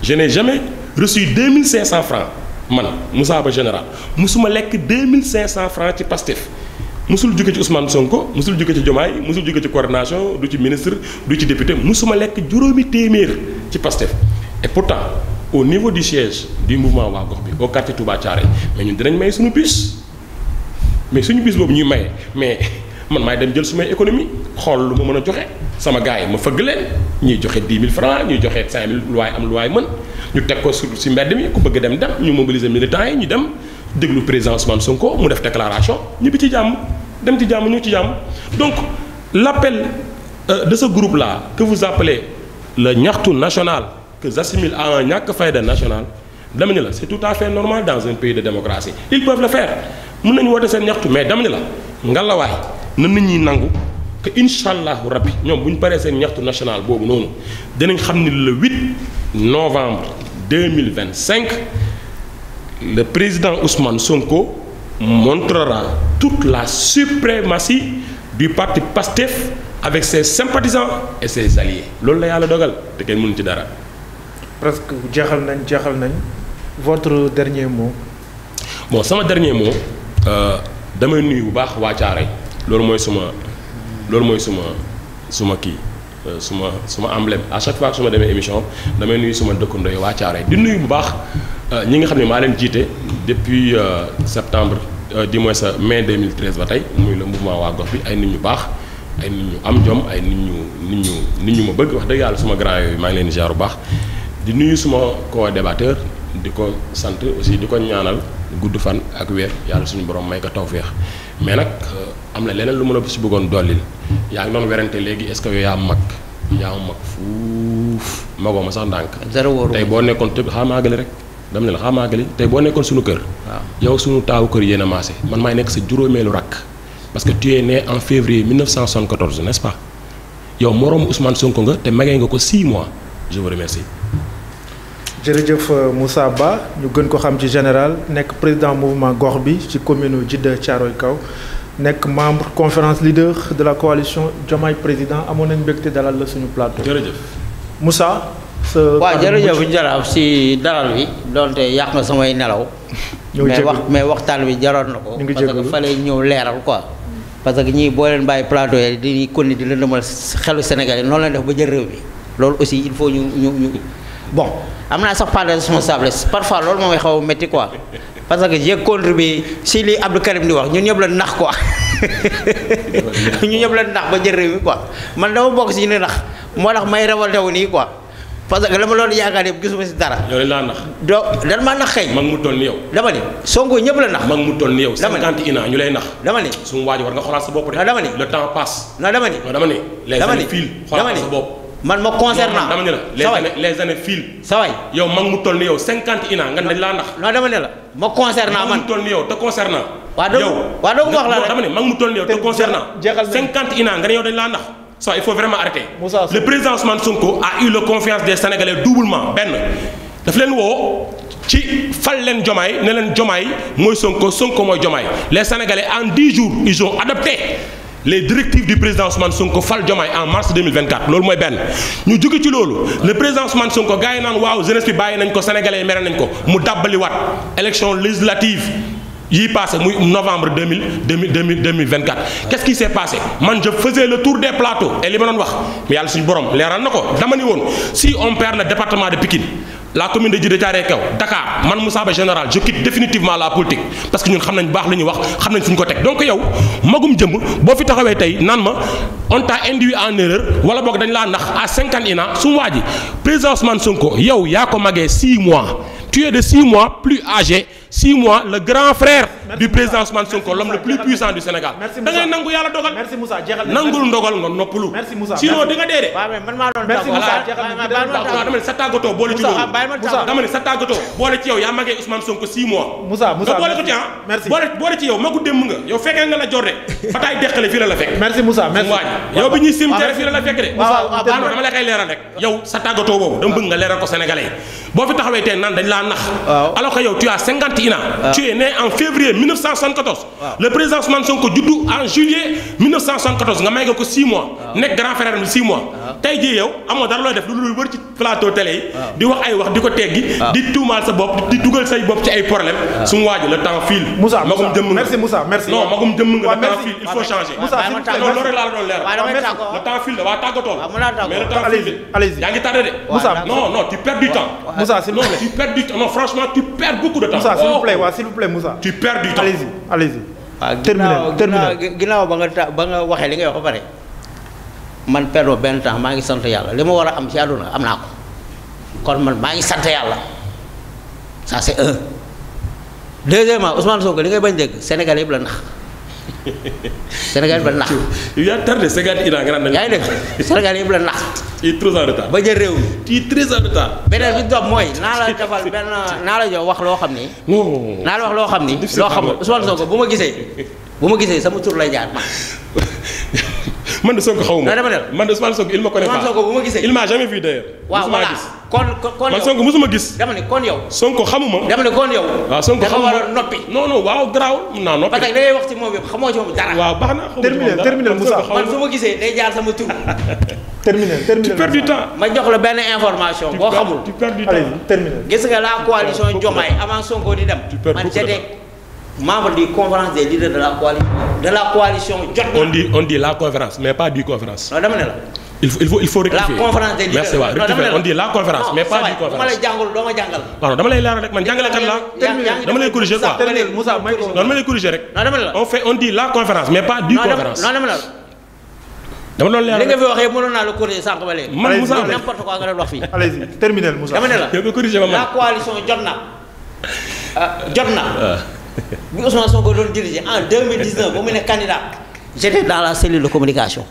je n'ai jamais reçu 2500 francs man Moussa Ba général musuma lekk 2500 francs ci Pastef musul jóge ci Ousmane Sonko musul jóge ci Diomaye musul jóge ci coordination du ci ministre du ci député musuma lekk juróomi téeméer ci Pastef et pourtant au niveau du siège du mouvement waa gox bi au quartier Touba Thiaroye mais ñun dinañ may suñu bus mais suñu bus boobu ñuy maye mais man maay dem jël sumay économie xool lu ma mën a joxe sama gars yi ma fëgg leen ñuy joxe 10 000 francs ñuy joxe 5 000 lu waay am lu waay mën ñu teg ko si mbedd mi ku bëgg dem ñu mobiliser militants yi ñu dem déglu président Ousmane Sonko mu def déclaration ñibbi ci jàmm dem ci jàmm ñu ci jàmm donc l'appel de ce groupe là que vous appelez le ñaxtu national que j'assimile à un ñàkk fayda national dama ni la c'est tout à fait normal dans un pays de démocratie ils peuvent le faire mën nañu woote seen ñaxtu mais dama ni la ngalawaay na nit ñi nangu que incha allahu rabbi ñoom bu ñu paree seen ñaxtu national boobu noonu dinañ xam ni le 8 novembre 2025 le président Ousmane Sonko montrera toute la suprématie du parti PASTEF avec ses sympathisants et ses alliés loolu la yàlla dogal te kenn mënu ci dara. presque jeexal nañ votre dernier mot. bon sama dernier mot damay nuyu bu baax waa Thiaroye loolu mooy suma kii suma emblème à chaque fois que su ma demee émission damay nuyu suma dëkkandoo yi waa Thiaroye di nuyu bu baax ñi nga xam ne maa leen jiite depuis septembre du moins mai 2013 ba tey muy le mouvement waa gox bi ay nit ñu baax ay nit ñu am jom ay nit ñu ma bëgg wax dëgg yàlla suma grand yooyu maa ngi leen di jaar bu baax di nuyu suma co-débatteur di ko sant aussi di ko ñaanal gudd fan ak wér yàlla suñu borom may ko tawféex mais nag am na leneen lu mën a si bëggoon dollil yaa ngi doon werante léegi est-ce que yow yaa mag fuuf magoo ma sax ndànk tey boo nekkoon tëb xaamaagali rek dama ne la xaamaagali tey boo nekkoon suñu kër yow suñu taawu kër yéen a maase man maay nekk sa juróomeelu rakk parce que tu es né en février 1974 n'est-ce pas yow moroomu Ousmane Sonko nga te magee nga ko 6 mois je vous remercie. jërëjëf Moussa Ba ñu gën ko xam ci général nekk président mouvement gox bi ci commune Djiddah Thiaroye Kaw nekk membre conférence leader de la coalition Diomaye président amoon nañ mbégte dalal la suñu plateau. jërëjëf Moussa. waaw jërëjëf Jaraaf si dalal bi donte yàq nga samay nelaw. mais waxtaan bi jaroon na ko. parce que fallait ñëw leeral quoi. parce que ñii boo leen bàyyi plateau yi dañuy continuer di leen demal xelu Sénégal yi noonu lañ def ba jël réew mi loolu aussi il faut ñu bon am naa sax part de responsable parfois loolu moom mooy xaw a métti quoi parce que j'ai contribué si li Abdou Karim di wax ñun ñëpp la nax quoi ñun ñëpp la nax ba jël réew mi quoi man dama bokk si ñu nax moo tax may révolté wu nii quoi parce que la ma loolu yaakaar yëpp gisuma si dara. yow laa nax. donc dan maa nax xëy. mag mu toll ni yow. dama ni Sonko ñëpp la nax. mag mu toll ni yow. dama ni 50 ans ñu lay nax. dama ni suñu waaj war nga xoolaat sa bopp de. non dama ni le temps passe. non dama ni. non dama ni les années filent. xoolaat sa bopp. man ma concernant dama ni la les années filent. sa waay yow mag mu toll ni yow 50 ans nga dañ laa nax. non dama ne la ma concernant man mag mu toll ni yow te concernant. waa doo wax la rek dama ni mag mu toll ni yow te concernant. 50 ans nga ne yow dañ laa nax. ça il faut vraiment arrêter. Le président Ousmane Sonko a eu la confiance des Sénégalais doublement benn daf leen woo ci fal leen Diomaye ne leen Diomaye mooy Sonko Sonko mooy Diomaye les Sénégalais en 10 jours ils ont adopté les directives du président Ousmane Sonko fal Diomaye en mars 2024 loolu mooy benn ñu jóge ci loolu le président Ousmane Sonko gars yi naan waaw jeunesse bi bàyyi nañ ko Sénégalais yi mere nañ ko mu dàbbaliwaat élection législative yii passé muy novembre 2024 qu'est-ce qui s'est passé man je faisais le tour des plateaux et li ma doon wax mais yàlla suñu borom leeral na ko dama ni woon si on perd le département de Pikine la commune de Djiddah Thiaroye Kaw Dakar man Moussa Ba général je quitte définitivement la politique parce que ñun xam nañ baax li ñuy wax xam nañ fu ñu ko teg donc yow magum jëmb boo fi taxawee tey naan ma on t'a induit en erreur wala boog dañ laa nax à 50 ans su ma waa ji président Ousmane Sonko yow yaa ko magee 6 mois tu es de 6 mois plus âgé 6 mois le grand frère du président Ousmane Sonko l'homme le plus puissant du Sénégal. da ngay nangu yàlla dogal. merci Moussa jeexal nangul ndogal nga noppalu. merci Moussa sinon di nga dee de. waaw mais man maa doon merci Moussa dama ne sa tàggatoo boole ci loolu. dama ne sa tàggatoo boole ci yow yaa magee Ousmane Sonko 6 mois. Moussa nga boole ko ci merci boole ci yow magu démb nga yow fekkee nga la jorde bataay deqale fii la fekk. merci Moussa merci yow bi ñuy cimetière fii la fekk de. Moussa dama la koy leeral rek yow sa tàggatoo boobu dama bëgg nga leeral ko Sénégalais boo fi taxawee tey naan dañ laa nax alors que yow tu as 50 ans tu es né en février 1974 le président Ousmane Sonko juddu en juillet 1974 nga may nga ko 6 mois nekk grand frère mi 6 mois tey jii yow amoo dara looy def lu dul wër ci plateau télé yi di wax ay wax di ko teggi di tuumaal sa bopp di dugal say bopp ci ay problème su mu waaj le temps file Moussa magum jëmm nga merci Moussa merci non magum jëmm nga le temps file il faut changer Moussa loolu rek laa la doon leer le temps file waa tàggatoo mais le temps file yaa ngi tardé de Moussa non tu perds du temps Moussa s'il vous plaît tu perds du temps non franchement tu perds beaucoup de temps Moussa s'il vous plaît Moussa tu perds du temps allez-y waaw ginnaaw ba nga waxee li ngay wax ba pare man perdre benn temps maa ngi sant yàlla li ma war a am ci àdduna am naa ko kon man maa ngi sant yàlla ça c'est un deuxièmement Ousmane Sonko li ngay bañ dégg Sénégal yëpp la nax Sénégal yëpp la nax yow yaa tardé 50 ans nga naan yaa ngi dégg Sénégal yëpp la nax il est 3 ans de retard ba jël réew mi il est 3 ans de retard beneen bi doom mooy naa la defal benn naa la jox wax loo xam ni naa la wax loo xam ni loo xamul Ousmane Sonko bu ma gisee sama tur lay jaar man de Sonko xawuma man de Ousmane Sonko il me connaît pas Sonko bu ma gisee il m'a jamais vu d'ailleurs waaw voilà kon man Sonko musuma gis dama ne kon yow Sonko xamuma dama ne kon yow waaw Sonko xamuma dafa war a noppi non waaw garaaw mun naa noppi parce que da ngay wax ci moom yëpp xamoo ci moom dara waaw baax na terminel Moussa man su ma gisee day jaar sama tur terminel tu perds du temps ma jox la benn information boo xamul tu perds du temps terminel gis nga la coalition Diomaye avant Sonko di dem man j'étais membre du conférence des leaders de la coalition jot on dit la conférence mais pas du conférence non dama ne la il faut rectifier la conférence des leaders merci waaw rectifier on dit la conférence mais pas du conférence ma lay jàngul doo ma jàngal non dama lay leeral rek man jàngalekat la dama lay corriger quoi Moussa may ko non dama lay corriger rek non dama ne la on dit la conférence mais pas du conférence non dama ne la dama doon leeral li nga fi waxee mënoon naa la corriger sànq ba léegi. man Moussa n'importe quoi nga doon wax fii. allez-y terminez Moussa. dama ne la yow nga corriger ma man. la coalition jot na jot na. bi Ousmane Sonko doon diriger en 2019 ba mu ne candidat. j'étais dans la cellule de communication.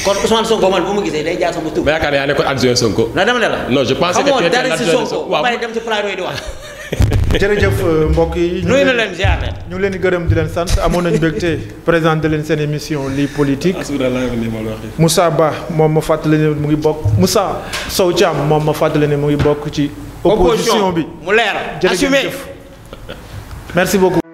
kon Ousmane Sonko man bu ma gisee day jaar sama tur. ma yaakaar ne yaa nekkoon adjoint Sonko. na dama ne la. non je pensais que tu étais l'adjoint de Sonko waaw xamoo dara si Sonko ba pare dem si plateau yi di wax. jërëjëf mbokk yi. nuyu na leen ziar leen. ñu ngi leen di gërëm di leen sant amoon nañu mbégte présenté leen seen émission lii politique. Moussa Ba moom ma fàttali ne mu ngi bokk Moussa Sow Thiam moom ma fàttali ne mu ngi bokk ci. opposition bi mu leer. assumé jërëjëf merci beaucoup.